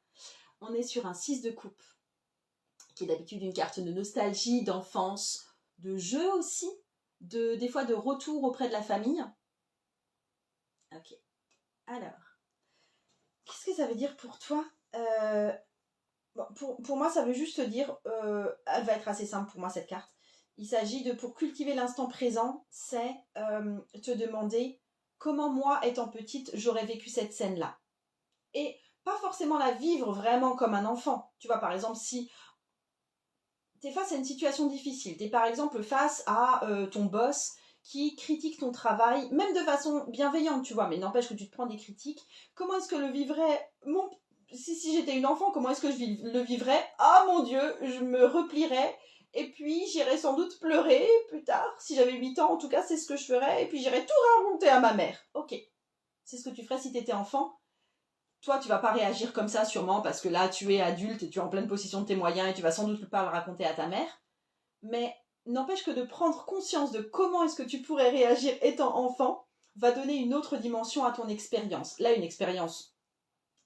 On est sur un 6 de coupe, qui est d'habitude une carte de nostalgie, d'enfance, de jeu aussi, des fois de retour auprès de la famille. Ok. Alors, qu'est-ce que ça veut dire pour toi? Bon, pour moi, ça veut juste dire, elle va être assez simple pour moi cette carte. Il s'agit de, pour cultiver l'instant présent, c'est te demander comment moi, étant petite, j'aurais vécu cette scène-là. Et pas forcément la vivre vraiment comme un enfant. Tu vois, par exemple, si t'es face à une situation difficile, t'es par exemple face à ton boss qui critique ton travail, même de façon bienveillante, tu vois, mais n'empêche que tu te prends des critiques, comment est-ce que le vivrait si j'étais une enfant, comment est-ce que le vivrais? Ah mon Dieu, je me replierais, et puis j'irais sans doute pleurer plus tard, si j'avais 8 ans, en tout cas c'est ce que je ferais, et puis j'irais tout raconter à ma mère. Ok, c'est ce que tu ferais si t'étais enfant. Toi, tu vas pas réagir comme ça sûrement parce que là, tu es adulte et tu es en pleine possession de tes moyens et tu vas sans doute pas le raconter à ta mère. Mais n'empêche que de prendre conscience de comment est-ce que tu pourrais réagir étant enfant va donner une autre dimension à ton expérience. Là, une expérience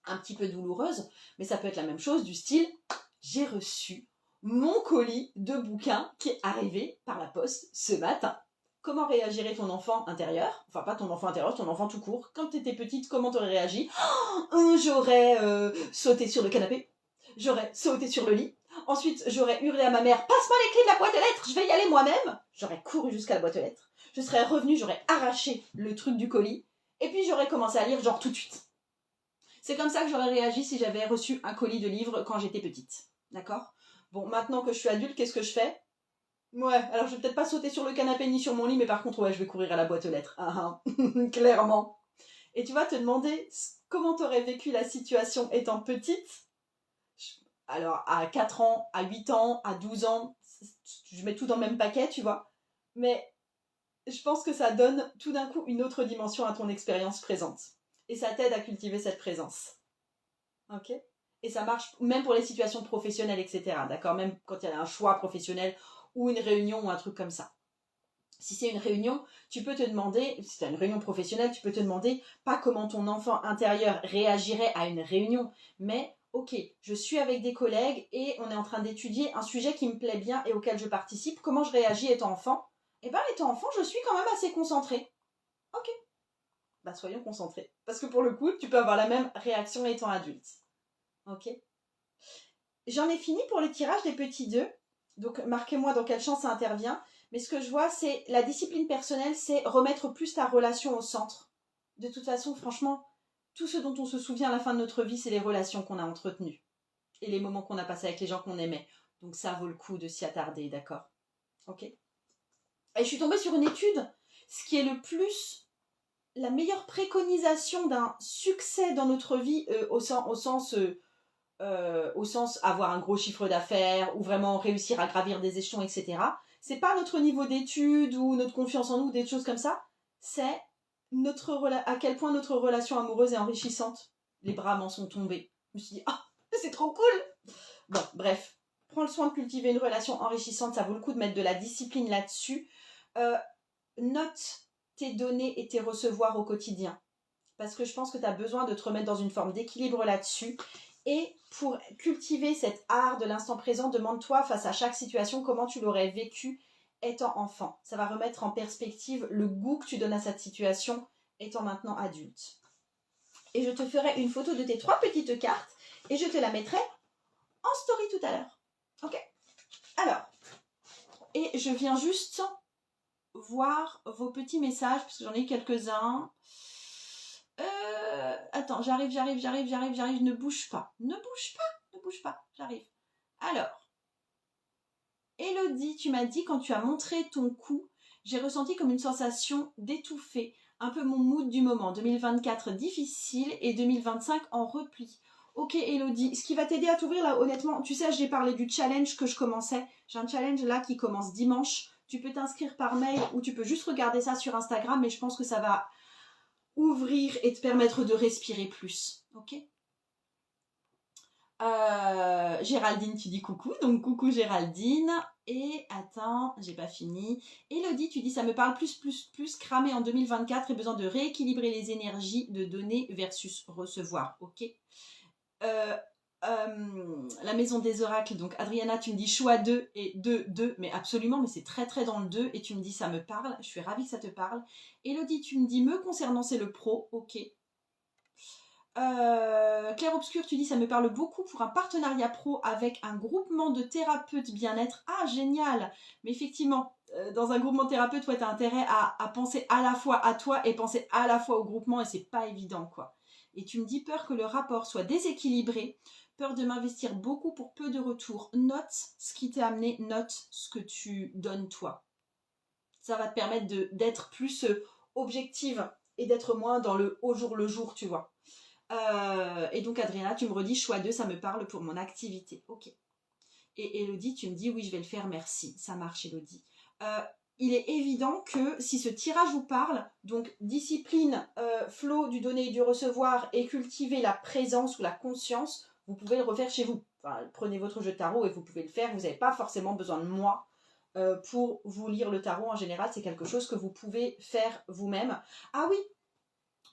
un petit peu douloureuse, mais ça peut être la même chose du style « J'ai reçu mon colis de bouquins qui est arrivé par la poste ce matin ». Comment réagirait ton enfant intérieur? Enfin, pas ton enfant intérieur, ton enfant tout court. Quand tu étais petite, comment t'aurais réagi? J'aurais sauté sur le canapé. J'aurais sauté sur le lit. Ensuite, j'aurais hurlé à ma mère, passe-moi les clés de la boîte aux lettres, je vais y aller moi-même. J'aurais couru jusqu'à la boîte aux lettres. Je serais revenue, j'aurais arraché le truc du colis. Et puis j'aurais commencé à lire genre tout de suite. C'est comme ça que j'aurais réagi si j'avais reçu un colis de livres quand j'étais petite. D'accord? Bon, maintenant que je suis adulte, qu'est-ce que je fais? Ouais, alors je vais peut-être pas sauter sur le canapé ni sur mon lit, mais par contre, ouais, je vais courir à la boîte aux lettres. Ah, clairement. Et tu vas te demander comment t'aurais vécu la situation étant petite. Alors, à 4 ans, à 8 ans, à 12 ans, je mets tout dans le même paquet, tu vois. Mais je pense que ça donne tout d'un coup une autre dimension à ton expérience présente. Et ça t'aide à cultiver cette présence. Ok? Et ça marche même pour les situations professionnelles, etc. D'accord? Même quand il y a un choix professionnel ou une réunion ou un truc comme ça. Si c'est une réunion, tu peux te demander, si c'est une réunion professionnelle, tu peux te demander pas comment ton enfant intérieur réagirait à une réunion, mais ok, je suis avec des collègues et on est en train d'étudier un sujet qui me plaît bien et auquel je participe. Comment je réagis étant enfant? Eh bien, étant enfant, je suis quand même assez concentrée. Ok, bah soyons concentrés. Parce que pour le coup, tu peux avoir la même réaction étant adulte. Ok. J'en ai fini pour le tirage des petits 2. Donc, marquez-moi dans quel champ ça intervient. Mais ce que je vois, c'est la discipline personnelle, c'est remettre plus ta relation au centre. De toute façon, franchement, tout ce dont on se souvient à la fin de notre vie, c'est les relations qu'on a entretenues. Et les moments qu'on a passés avec les gens qu'on aimait. Donc, ça vaut le coup de s'y attarder, d'accord? Ok. Et je suis tombée sur une étude. Ce qui est le plus... La meilleure préconisation d'un succès dans notre vie, au sens avoir un gros chiffre d'affaires ou vraiment réussir à gravir des échelons, etc. C'est pas notre niveau d'études ou notre confiance en nous, des choses comme ça. C'est à quel point notre relation amoureuse est enrichissante. Les bras m'en sont tombés. Je me suis dit, ah, c'est trop cool. Bon, bref. Prends le soin de cultiver une relation enrichissante. Ça vaut le coup de mettre de la discipline là-dessus. Note tes données et tes recevoirs au quotidien. Parce que je pense que tu as besoin de te remettre dans une forme d'équilibre là-dessus. Et pour cultiver cet art de l'instant présent, demande-toi face à chaque situation comment tu l'aurais vécu étant enfant. Ça va remettre en perspective le goût que tu donnes à cette situation étant maintenant adulte. Et je te ferai une photo de tes 3 petites cartes et je te la mettrai en story tout à l'heure. Ok? Alors, et je viens juste voir vos petits messages parce que j'en ai quelques-uns. Attends, j'arrive, ne bouge pas, j'arrive. Alors, Elodie, tu m'as dit quand tu as montré ton cou, j'ai ressenti comme une sensation d'étouffer, un peu mon mood du moment, 2024 difficile et 2025 en repli. Ok Elodie, ce qui va t'aider à t'ouvrir là, honnêtement, tu sais, j'ai parlé du challenge que je commençais, j'ai un challenge là qui commence dimanche, tu peux t'inscrire par mail ou tu peux juste regarder ça sur Instagram, mais je pense que ça va ouvrir et te permettre de respirer plus. Ok? Géraldine, tu dis coucou, donc coucou Géraldine. Et attends, j'ai pas fini. Elodie, tu dis ça me parle plus cramé en 2024 et besoin de rééquilibrer les énergies de donner versus recevoir. Ok. La maison des oracles, donc Adriana, tu me dis choix 2 et 2, mais absolument, mais c'est très très dans le 2 et tu me dis ça me parle, je suis ravie que ça te parle. Elodie, tu me dis me concernant c'est le pro, ok. Claire Obscur, tu dis ça me parle beaucoup pour un partenariat pro avec un groupement de thérapeutes bien-être. Ah, génial! Mais effectivement, dans un groupement de thérapeutes, tu as intérêt à penser à la fois à toi et penser à la fois au groupement et c'est pas évident, quoi. Et tu me dis peur que le rapport soit déséquilibré, peur de m'investir beaucoup pour peu de retour. Note ce qui t'est amené, note ce que tu donnes toi. Ça va te permettre d'être plus objective et d'être moins dans le au jour le jour, tu vois. Et donc Adriana, tu me redis choix 2, ça me parle pour mon activité. Ok. Et Elodie, tu me dis oui, je vais le faire, merci. Ça marche, Elodie. Il est évident que si ce tirage vous parle, donc discipline, flow du donner et du recevoir et cultiver la présence ou la conscience, vous pouvez le refaire chez vous. Enfin, prenez votre jeu de tarot et vous pouvez le faire. Vous n'avez pas forcément besoin de moi pour vous lire le tarot. En général, c'est quelque chose que vous pouvez faire vous-même. Ah oui,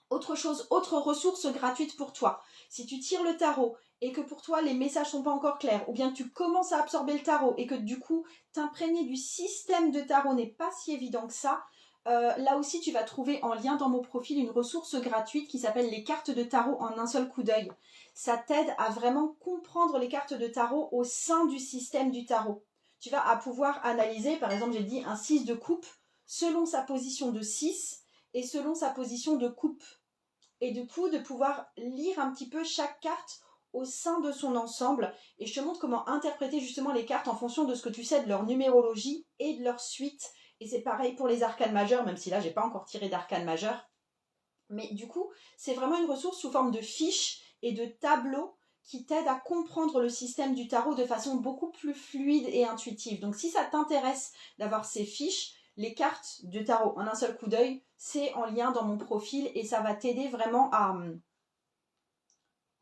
autre chose, autre ressource gratuite pour toi. Si tu tires le tarot et que pour toi les messages sont pas encore clairs, ou bien que tu commences à absorber le tarot et que du coup t'imprégner du système de tarot n'est pas si évident que ça, là aussi tu vas trouver en lien dans mon profil une ressource gratuite qui s'appelle les cartes de tarot en un seul coup d'œil. Ça t'aide à vraiment comprendre les cartes de tarot au sein du système du tarot. Tu vas à pouvoir analyser, par exemple j'ai dit un 6 de coupe, selon sa position de 6 et selon sa position de coupe. Et du coup de pouvoir lire un petit peu chaque carte au sein de son ensemble et je te montre comment interpréter justement les cartes en fonction de ce que tu sais de leur numérologie et de leur suite et c'est pareil pour les arcanes majeures même si là j'ai pas encore tiré d'arcanes majeures mais du coup c'est vraiment une ressource sous forme de fiches et de tableaux qui t'aident à comprendre le système du tarot de façon beaucoup plus fluide et intuitive. Donc si ça t'intéresse d'avoir ces fiches, les cartes du tarot en un seul coup d'œil, c'est en lien dans mon profil et ça va t'aider vraiment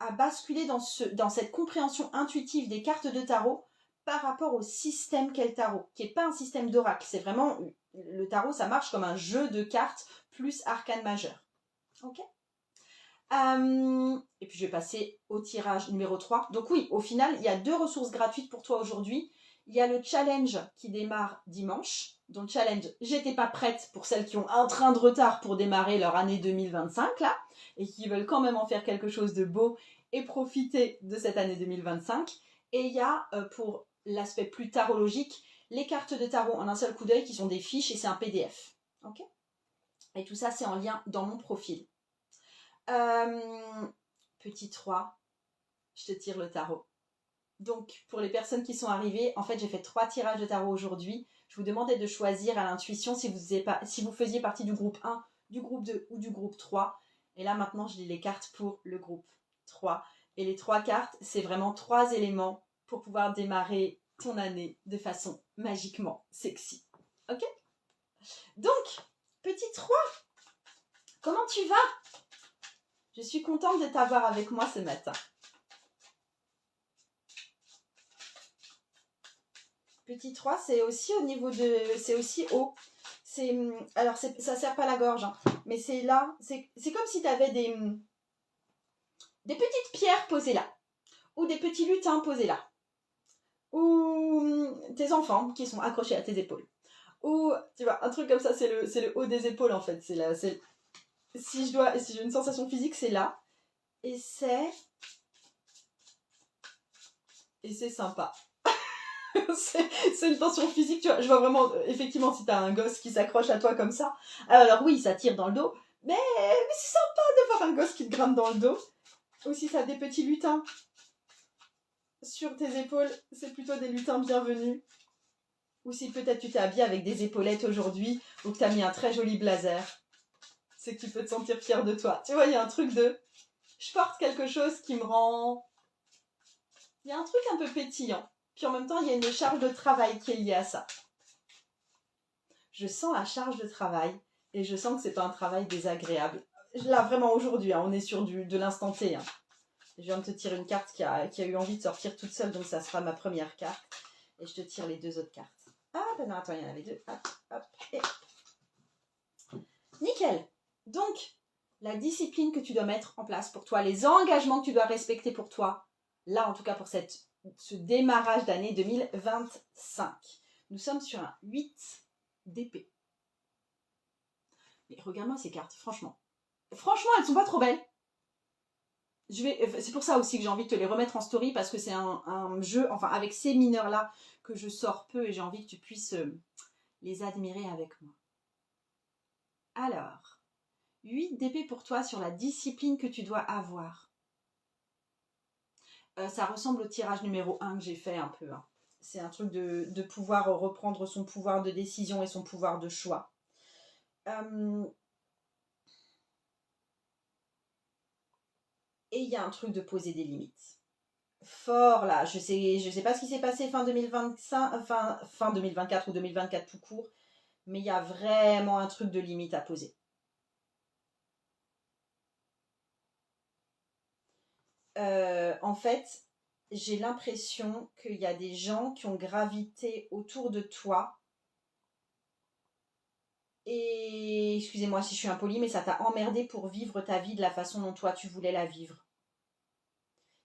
à basculer dans cette compréhension intuitive des cartes de tarot par rapport au système qu'est le tarot, qui n'est pas un système d'oracle. C'est vraiment, le tarot, ça marche comme un jeu de cartes plus arcane majeur. Ok. Et puis je vais passer au tirage numéro 3. Donc oui, au final, il y a 2 ressources gratuites pour toi aujourd'hui. Il y a le challenge qui démarre dimanche. Donc challenge, j'étais pas prête pour celles qui ont un train de retard pour démarrer leur année 2025 là, et qui veulent quand même en faire quelque chose de beau et profiter de cette année 2025. Et il y a pour l'aspect plus tarologique, les cartes de tarot en un seul coup d'œil qui sont des fiches et c'est un PDF. Ok. Et tout ça c'est en lien dans mon profil. Petit 3, je te tire le tarot. Donc, pour les personnes qui sont arrivées, en fait, j'ai fait 3 tirages de tarot aujourd'hui. Je vous demandais de choisir à l'intuition si vous faisiez partie du groupe 1, du groupe 2 ou du groupe 3. Et là, maintenant, je lis les cartes pour le groupe 3. Et les 3 cartes, c'est vraiment 3 éléments pour pouvoir démarrer ton année de façon magiquement sexy. Ok? Donc, petit 3, comment tu vas? Je suis contente de t'avoir avec moi ce matin. Petit 3, c'est aussi au niveau de... C'est aussi haut. Alors, ça sert pas la gorge, hein, mais c'est là. C'est comme si tu avais des petites pierres posées là. Ou des petits lutins posés là. Ou tes enfants qui sont accrochés à tes épaules. Ou, tu vois, un truc comme ça, c'est le haut des épaules, en fait. Si j'ai une sensation physique, c'est là. Et c'est sympa. c'est une tension physique, tu vois. Je vois vraiment, effectivement, si t'as un gosse qui s'accroche à toi comme ça, alors oui, ça tire dans le dos, mais c'est sympa de voir un gosse qui te grimpe dans le dos. Ou si t'as des petits lutins sur tes épaules, c'est plutôt des lutins bienvenus. Ou si peut-être tu t'es habillé avec des épaulettes aujourd'hui, ou que t'as mis un très joli blazer, c'est que tu peux te sentir fier de toi. Tu vois, il y a un truc de... Je porte quelque chose qui me rend... Il y a un truc un peu pétillant. Puis en même temps, il y a une charge de travail qui est liée à ça. Je sens la charge de travail et je sens que c'est pas un travail désagréable. Là, vraiment aujourd'hui, hein, on est sur de l'instant T. Hein. Je viens de te tirer une carte qui a eu envie de sortir toute seule, donc ça sera ma première carte. Et je te tire les 2 autres cartes. Ah, ben non, attends, il y en avait 2. Hop, hop, et... Nickel. Donc, la discipline que tu dois mettre en place pour toi, les engagements que tu dois respecter pour toi, là, en tout cas pour ce démarrage d'année 2025. Nous sommes sur un 8 d'épée. Mais regarde-moi ces cartes, franchement. Franchement, elles sont pas trop belles. C'est pour ça aussi que j'ai envie de te les remettre en story, parce que c'est un jeu, enfin avec ces mineurs-là, que je sors peu et j'ai envie que tu puisses les admirer avec moi. Alors, 8 d'épée pour toi sur la discipline que tu dois avoir. Ça ressemble au tirage numéro 1 que j'ai fait un peu. Hein. C'est un truc de pouvoir reprendre son pouvoir de décision et son pouvoir de choix. Et il y a un truc de poser des limites. Fort là, je sais pas ce qui s'est passé fin 2025, fin 2024 ou 2024 tout court, mais il y a vraiment un truc de limite à poser. En fait, j'ai l'impression qu'il y a des gens qui ont gravité autour de toi. Et excusez-moi si je suis impolie, mais ça t'a emmerdé pour vivre ta vie de la façon dont toi tu voulais la vivre.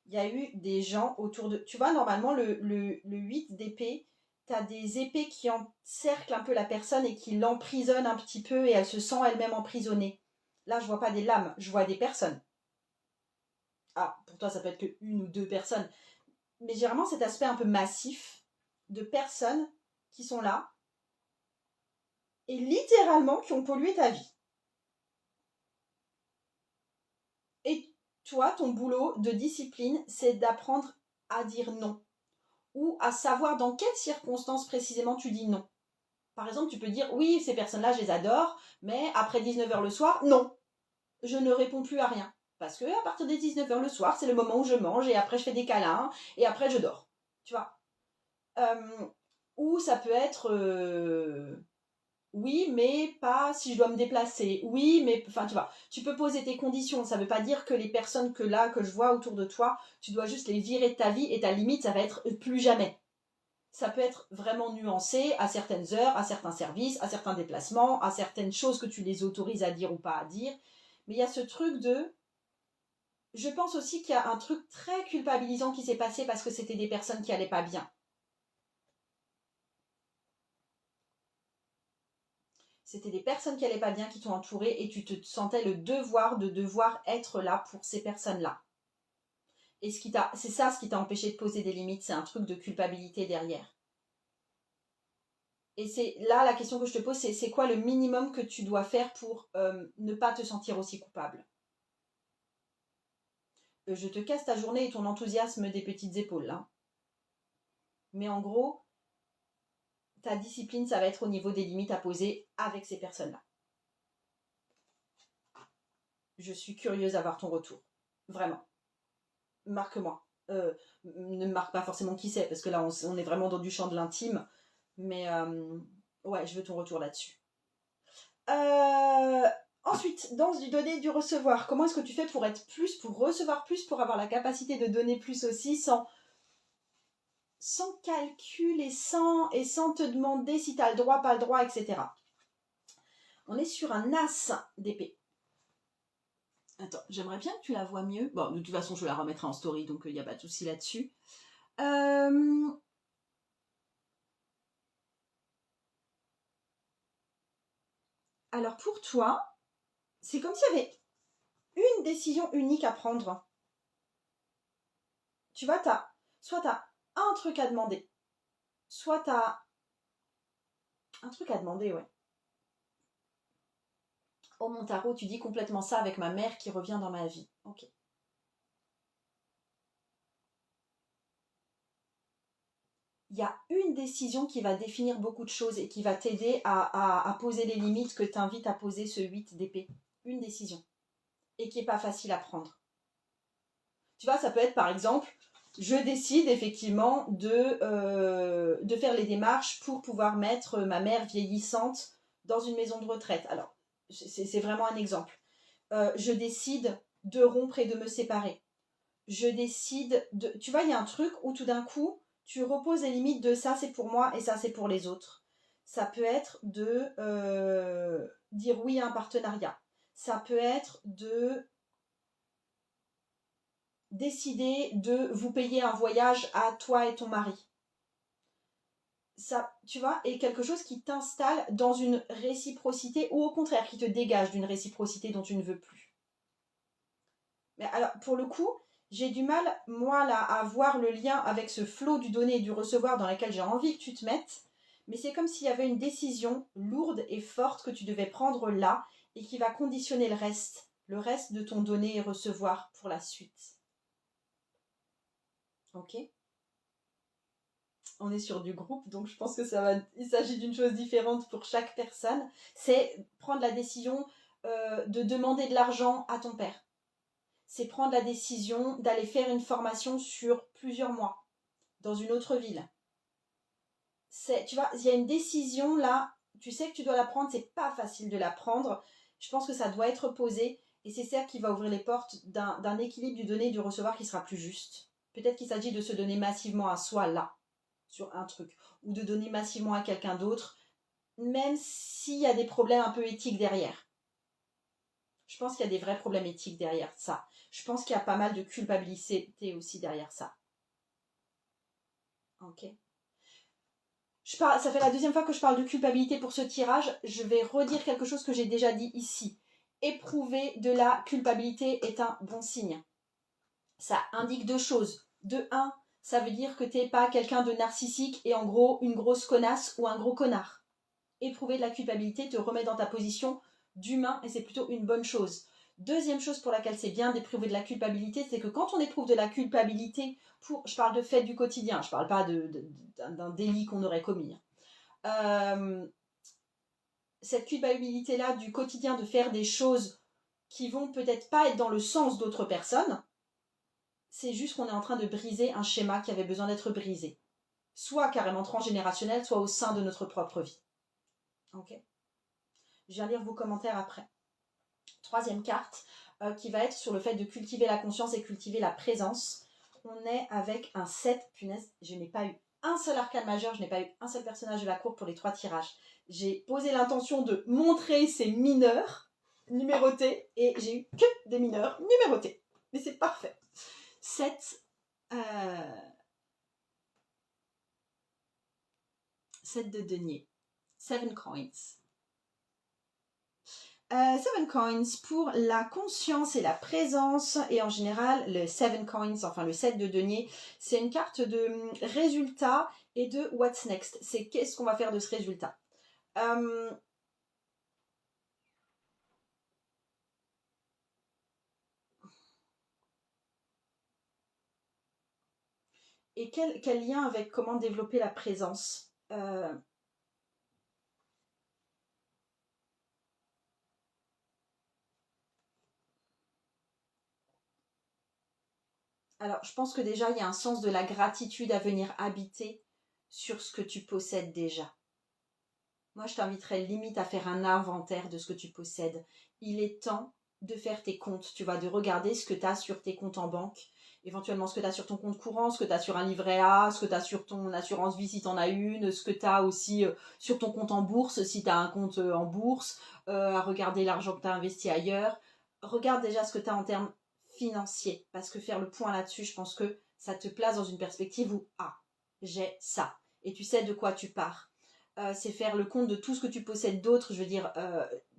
Il y a eu des gens autour de... Tu vois, normalement, le 8 d'épée, t'as des épées qui encerclent un peu la personne et qui l'emprisonnent un petit peu et elle se sent elle-même emprisonnée. Là, je vois pas des lames, je vois des personnes. Ah, pour toi, ça peut être que 1 ou 2 personnes. Mais j'ai vraiment cet aspect un peu massif de personnes qui sont là et littéralement qui ont pollué ta vie. Et toi, ton boulot de discipline, c'est d'apprendre à dire non. Ou à savoir dans quelles circonstances précisément tu dis non. Par exemple, tu peux dire, oui, ces personnes-là, je les adore, mais après 19h le soir, non. Je ne réponds plus à rien. Parce que à partir des 19h le soir, c'est le moment où je mange, et après je fais des câlins, et après je dors. Tu vois. Ou ça peut être... Oui, mais pas si je dois me déplacer. Oui, mais... Enfin, tu vois, tu peux poser tes conditions. Ça veut pas dire que les personnes que je vois autour de toi, tu dois juste les virer de ta vie et ta limite, ça va être plus jamais. Ça peut être vraiment nuancé à certaines heures, à certains services, à certains déplacements, à certaines choses que tu les autorises à dire ou pas à dire. Mais il y a ce truc de... Je pense aussi qu'il y a un truc très culpabilisant qui s'est passé parce que c'était des personnes qui allaient pas bien. C'était des personnes qui allaient pas bien qui t'ont entouré et tu te sentais le devoir de devoir être là pour ces personnes-là. Et c'est ça ce qui t'a empêché de poser des limites, c'est un truc de culpabilité derrière. Et c'est là la question que je te pose, c'est quoi le minimum que tu dois faire pour ne pas te sentir aussi coupable. Je te casse ta journée et ton enthousiasme des petites épaules, là. Mais en gros, ta discipline, ça va être au niveau des limites à poser avec ces personnes-là. Je suis curieuse d'avoir ton retour. Vraiment. Marque-moi. Ne marque pas forcément qui c'est, parce que là, on est vraiment dans du champ de l'intime. Mais ouais, je veux ton retour là-dessus. Ensuite, dans du donner, du recevoir. Comment est-ce que tu fais pour être plus, pour recevoir plus, pour avoir la capacité de donner plus aussi, sans calcul et sans te demander si tu as le droit, pas le droit, etc. On est sur un as d'épée. Attends, j'aimerais bien que tu la vois mieux. Bon, de toute façon, je la remettrai en story, donc il n'y a pas de souci là-dessus. Alors pour toi, c'est comme s'il y avait une décision unique à prendre. Tu vois, soit tu as un truc à demander, soit tu as un truc à demander, ouais. Oh mon tarot, tu dis complètement ça avec ma mère qui revient dans ma vie. Ok. Il y a une décision qui va définir beaucoup de choses et qui va t'aider à poser les limites que t'invite à poser ce 8 d'épée. Une décision. Et qui n'est pas facile à prendre. Tu vois, ça peut être par exemple, je décide effectivement de faire les démarches pour pouvoir mettre ma mère vieillissante dans une maison de retraite. Alors, c'est vraiment un exemple. Je décide de rompre et de me séparer. Je décide de... Tu vois, il y a un truc où tout d'un coup, tu reposes les limites de ça c'est pour moi et ça c'est pour les autres. Ça peut être de dire oui à un partenariat. Ça peut être de décider de vous payer un voyage à toi et ton mari. Ça, tu vois, est quelque chose qui t'installe dans une réciprocité ou au contraire qui te dégage d'une réciprocité dont tu ne veux plus. Mais alors, pour le coup, j'ai du mal, moi, là, à voir le lien avec ce flot du donner et du recevoir dans lequel j'ai envie que tu te mettes. Mais c'est comme s'il y avait une décision lourde et forte que tu devais prendre là et qui va conditionner le reste de ton donner et recevoir pour la suite. Ok ? On est sur du groupe, donc je pense que il s'agit d'une chose différente pour chaque personne. C'est prendre la décision de demander de l'argent à ton père. C'est prendre la décision d'aller faire une formation sur plusieurs mois dans une autre ville. Tu vois, il y a une décision là, tu sais que tu dois la prendre, c'est pas facile de la prendre. Je pense que ça doit être posé et c'est ça qui va ouvrir les portes d'un équilibre du donner et du recevoir qui sera plus juste. Peut-être qu'il s'agit de se donner massivement à soi là, sur un truc, ou de donner massivement à quelqu'un d'autre, même s'il y a des problèmes un peu éthiques derrière. Je pense qu'il y a des vrais problèmes éthiques derrière ça. Je pense qu'il y a pas mal de culpabilité aussi derrière ça. Ok. Ça fait la deuxième fois que je parle de culpabilité pour ce tirage. Je vais redire quelque chose que j'ai déjà dit ici. Éprouver de la culpabilité est un bon signe. Ça indique deux choses. De un, ça veut dire que t'es pas quelqu'un de narcissique et en gros une grosse connasse ou un gros connard. Éprouver de la culpabilité te remet dans ta position d'humain et c'est plutôt une bonne chose. Deuxième chose pour laquelle c'est bien d'éprouver de la culpabilité, c'est que quand on éprouve de la culpabilité, je parle de faits du quotidien, je parle pas d'un délit qu'on aurait commis. Cette culpabilité-là du quotidien de faire des choses qui vont peut-être pas être dans le sens d'autres personnes, c'est juste qu'on est en train de briser un schéma qui avait besoin d'être brisé. Soit carrément transgénérationnel, soit au sein de notre propre vie. Ok ? Je viens lire vos commentaires après. Troisième carte, qui va être sur le fait de cultiver la conscience et cultiver la présence. On est avec un 7. Punaise, je n'ai pas eu un seul arcane majeur, je n'ai pas eu un seul personnage de la cour pour les 3 tirages. J'ai posé l'intention de montrer ces mineurs numérotés et j'ai eu que des mineurs numérotés. Mais c'est parfait. 7 de denier. 7 coins. 7 coins pour la conscience et la présence, et en général le 7 coins, enfin le 7 de denier, c'est une carte de résultat et de what's next, c'est qu'est-ce qu'on va faire de ce résultat. Et quel lien avec comment développer la présence. Alors, je pense que déjà, il y a un sens de la gratitude à venir habiter sur ce que tu possèdes déjà. Moi, je t'inviterais limite à faire un inventaire de ce que tu possèdes. Il est temps de faire tes comptes, tu vois, de regarder ce que tu as sur tes comptes en banque, éventuellement ce que tu as sur ton compte courant, ce que tu as sur un livret A, ce que tu as sur ton assurance vie si tu en as une, ce que tu as aussi sur ton compte en bourse si tu as un compte en bourse, à regarder l'argent que tu as investi ailleurs. Regarde déjà ce que tu as en termes financiers, parce que faire le point là-dessus, je pense que ça te place dans une perspective où, ah, j'ai ça, et tu sais de quoi tu pars. C'est faire le compte de tout ce que tu possèdes d'autre. Je veux dire,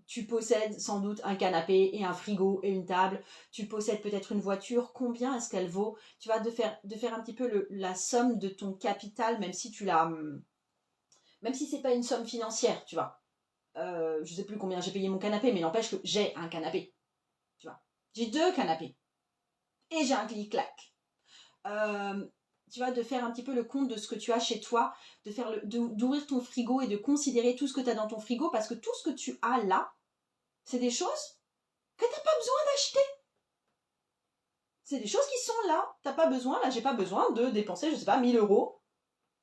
tu possèdes sans doute un canapé et un frigo et une table. Tu possèdes peut-être une voiture. Combien est-ce qu'elle vaut? Tu vas de faire un petit peu la somme de ton capital, même si même si c'est pas une somme financière, tu vois. Je sais plus combien j'ai payé mon canapé, mais n'empêche que j'ai un canapé. Tu vois. J'ai 2 canapés. Et j'ai un clic-clac. Tu vois, de faire un petit peu le compte de ce que tu as chez toi, d'ouvrir ton frigo et de considérer tout ce que tu as dans ton frigo, parce que tout ce que tu as là, c'est des choses que tu n'as pas besoin d'acheter. C'est des choses qui sont là. T'as pas besoin, là j'ai pas besoin de dépenser, je sais pas, 1 000 €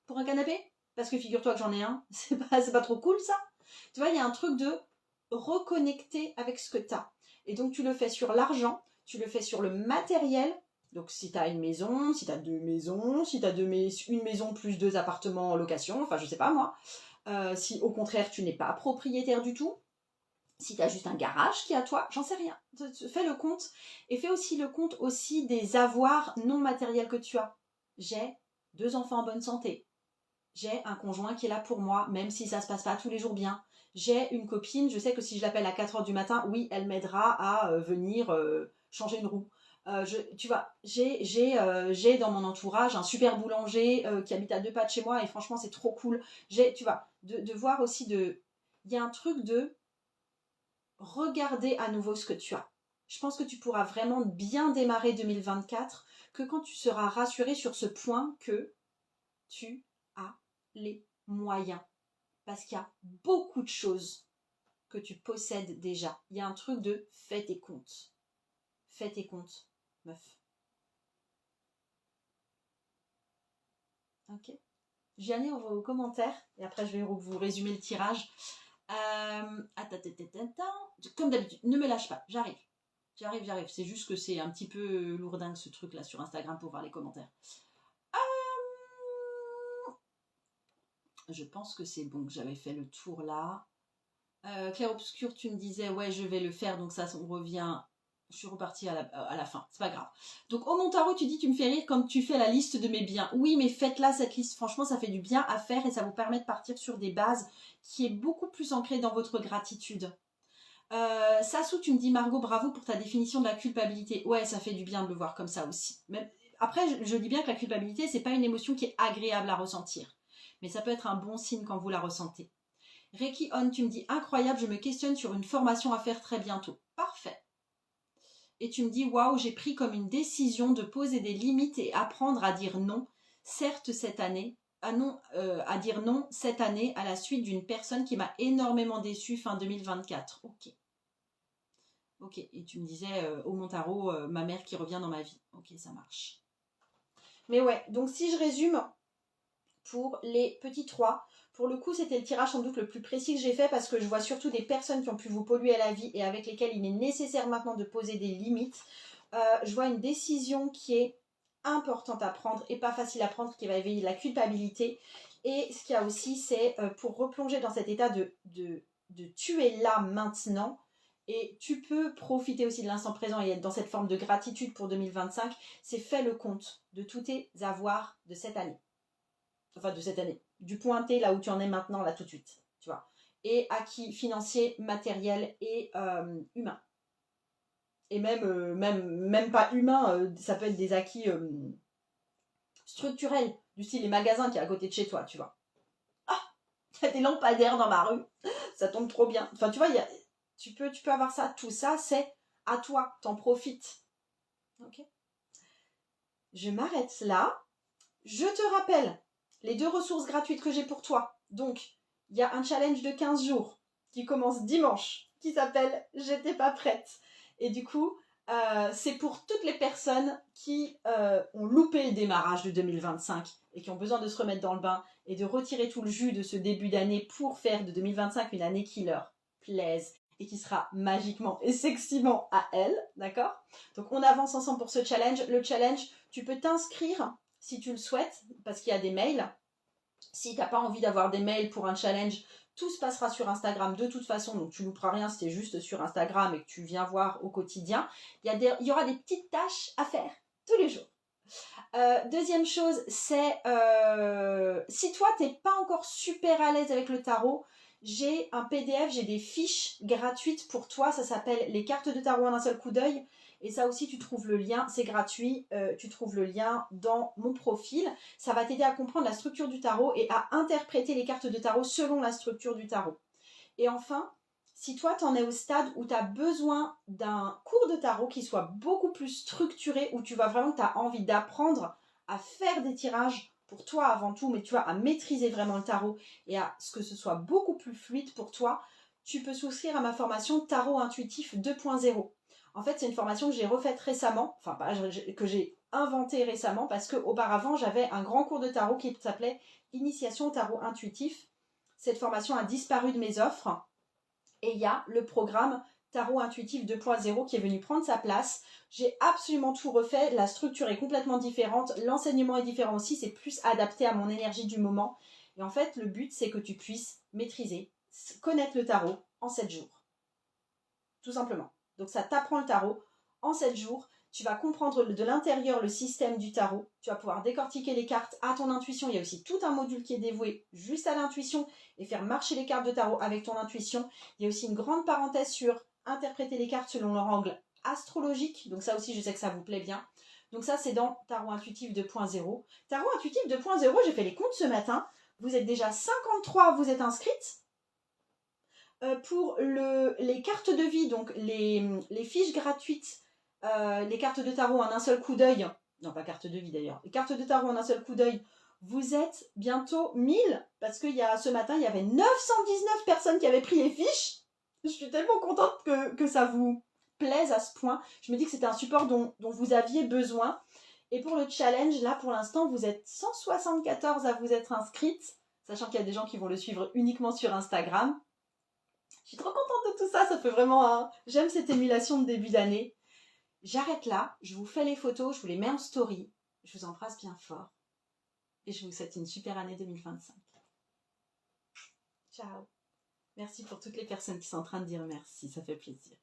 pour un canapé. Parce que figure-toi que j'en ai un. C'est pas trop cool ça. Tu vois, il y a un truc de reconnecter avec ce que tu as. Et donc tu le fais sur l'argent, tu le fais sur le matériel. Donc si tu as une maison, si tu as 2 maisons, si tu as une maison plus 2 appartements en location, enfin je sais pas moi. Si au contraire tu n'es pas propriétaire du tout, si tu as juste un garage qui est à toi, j'en sais rien. Fais le compte et fais aussi le compte aussi des avoirs non matériels que tu as. J'ai 2 enfants en bonne santé. J'ai un conjoint qui est là pour moi, même si ça se passe pas tous les jours bien. J'ai une copine, je sais que si je l'appelle à 4 heures du matin, oui, elle m'aidera à venir changer une roue. Tu vois, j'ai dans mon entourage un super boulanger qui habite à 2 pas de chez moi et franchement, c'est trop cool. Tu vois, de voir aussi il y a un truc de regarder à nouveau ce que tu as. Je pense que tu pourras vraiment bien démarrer 2024 que quand tu seras rassuré sur ce point que tu as les moyens. Parce qu'il y a beaucoup de choses que tu possèdes déjà. Il y a un truc de fais tes comptes. Fais tes comptes, meuf. Ok. Je viens lire vos commentaires et après je vais vous résumer le tirage. Comme d'habitude, ne me lâche pas, j'arrive. J'arrive. C'est juste que c'est un petit peu lourdingue ce truc là sur Instagram pour voir les commentaires. Je pense que c'est bon, que j'avais fait le tour là. Claire Obscur, tu me disais, ouais, je vais le faire, donc ça, on revient. Je suis repartie à la fin, c'est pas grave. Donc, au Montaro, tu dis, tu me fais rire quand tu fais la liste de mes biens. Oui, mais faites-la, cette liste. Franchement, ça fait du bien à faire et ça vous permet de partir sur des bases qui est beaucoup plus ancrée dans votre gratitude. Sassou, tu me dis, Margot, bravo pour ta définition de la culpabilité. Ouais, ça fait du bien de le voir comme ça aussi. Même, après, je dis bien que la culpabilité, c'est pas une émotion qui est agréable à ressentir. Mais ça peut être un bon signe quand vous la ressentez. Reiki On, tu me dis incroyable, je me questionne sur une formation à faire très bientôt. Parfait. Et tu me dis waouh, j'ai pris comme une décision de poser des limites et apprendre à dire non, certes cette année, à dire non cette année à la suite d'une personne qui m'a énormément déçue fin 2024. Ok, et tu me disais au Montaro, ma mère qui revient dans ma vie. Ok, ça marche. Mais ouais, donc si je résume pour les petits 3, Pour le coup, c'était le tirage sans doute le plus précis que j'ai fait parce que je vois surtout des personnes qui ont pu vous polluer la vie et avec lesquelles il est nécessaire maintenant de poser des limites. Je vois une décision qui est importante à prendre et pas facile à prendre, qui va éveiller la culpabilité. Et ce qu'il y a aussi, c'est pour replonger dans cet état de tuer là maintenant. Et tu peux profiter aussi de l'instant présent et être dans cette forme de gratitude pour 2025. C'est fais le compte de tous tes avoirs de cette année. Enfin, de cette année. Du pointé là où tu en es maintenant, là tout de suite. Tu vois. Et acquis financiers, matériels et humains. Et même pas humains, ça peut être des acquis structurels, du style les magasins qui est à côté de chez toi, tu vois. Ah, il y a des lampadaires dans ma rue, ça tombe trop bien. Enfin, tu vois, tu peux avoir ça, tout ça, c'est à toi, t'en profites. Ok. Je m'arrête là. Je te rappelle les 2 ressources gratuites que j'ai pour toi. Donc, il y a un challenge de 15 jours qui commence dimanche, qui s'appelle « J'étais pas prête ». Et du coup, c'est pour toutes les personnes qui ont loupé le démarrage de 2025 et qui ont besoin de se remettre dans le bain et de retirer tout le jus de ce début d'année pour faire de 2025 une année qui leur plaise et qui sera magiquement et seximent à elles, d'accord? Donc on avance ensemble pour ce challenge. Le challenge, tu peux t'inscrire si tu le souhaites, parce qu'il y a des mails. Si tu n'as pas envie d'avoir des mails pour un challenge, tout se passera sur Instagram de toute façon, donc tu ne louperas rien si tu es juste sur Instagram et que tu viens voir au quotidien. Il y aura des petites tâches à faire tous les jours. Deuxième chose, c'est si toi, tu n'es pas encore super à l'aise avec le tarot, j'ai un PDF, j'ai des fiches gratuites pour toi, ça s'appelle les cartes de tarot en un seul coup d'œil. Et ça aussi, tu trouves le lien, c'est gratuit, tu trouves le lien dans mon profil. Ça va t'aider à comprendre la structure du tarot et à interpréter les cartes de tarot selon la structure du tarot. Et enfin, si toi, tu en es au stade où tu as besoin d'un cours de tarot qui soit beaucoup plus structuré, où tu vois vraiment que tu as envie d'apprendre à faire des tirages pour toi avant tout, mais tu vois, à maîtriser vraiment le tarot et à ce que ce soit beaucoup plus fluide pour toi, tu peux souscrire à ma formation Tarot Intuitif 2.0. En fait, c'est une formation que j'ai refaite récemment, enfin pas que j'ai inventée récemment, parce qu'auparavant, j'avais un grand cours de tarot qui s'appelait Initiation au tarot intuitif. Cette formation a disparu de mes offres et il y a le programme Tarot Intuitif 2.0 qui est venu prendre sa place. J'ai absolument tout refait, la structure est complètement différente, l'enseignement est différent aussi, c'est plus adapté à mon énergie du moment. Et en fait, le but, c'est que tu puisses maîtriser, connaître le tarot en 7 jours. Tout simplement. Donc ça t'apprend le tarot en 7 jours. Tu vas comprendre de l'intérieur le système du tarot. Tu vas pouvoir décortiquer les cartes à ton intuition. Il y a aussi tout un module qui est dévoué juste à l'intuition et faire marcher les cartes de tarot avec ton intuition. Il y a aussi une grande parenthèse sur interpréter les cartes selon leur angle astrologique. Donc ça aussi, je sais que ça vous plaît bien. Donc ça, c'est dans Tarot Intuitif 2.0. Tarot Intuitif 2.0, j'ai fait les comptes ce matin. Vous êtes déjà 53, vous êtes inscrites. Pour les cartes de vie, donc les fiches gratuites, les cartes de tarot en un seul coup d'œil, non pas carte de vie d'ailleurs, les cartes de tarot en un seul coup d'œil, vous êtes bientôt 1000, parce que ce matin, il y avait 919 personnes qui avaient pris les fiches. Je suis tellement contente que ça vous plaise à ce point. Je me dis que c'était un support dont vous aviez besoin. Et pour le challenge, là pour l'instant, vous êtes 174 à vous être inscrites, sachant qu'il y a des gens qui vont le suivre uniquement sur Instagram. Je suis trop contente de tout ça, ça fait vraiment J'aime cette émulation de début d'année. J'arrête là, je vous fais les photos, je vous les mets en story. Je vous embrasse bien fort. Et je vous souhaite une super année 2025. Ciao. Merci pour toutes les personnes qui sont en train de dire merci, ça fait plaisir.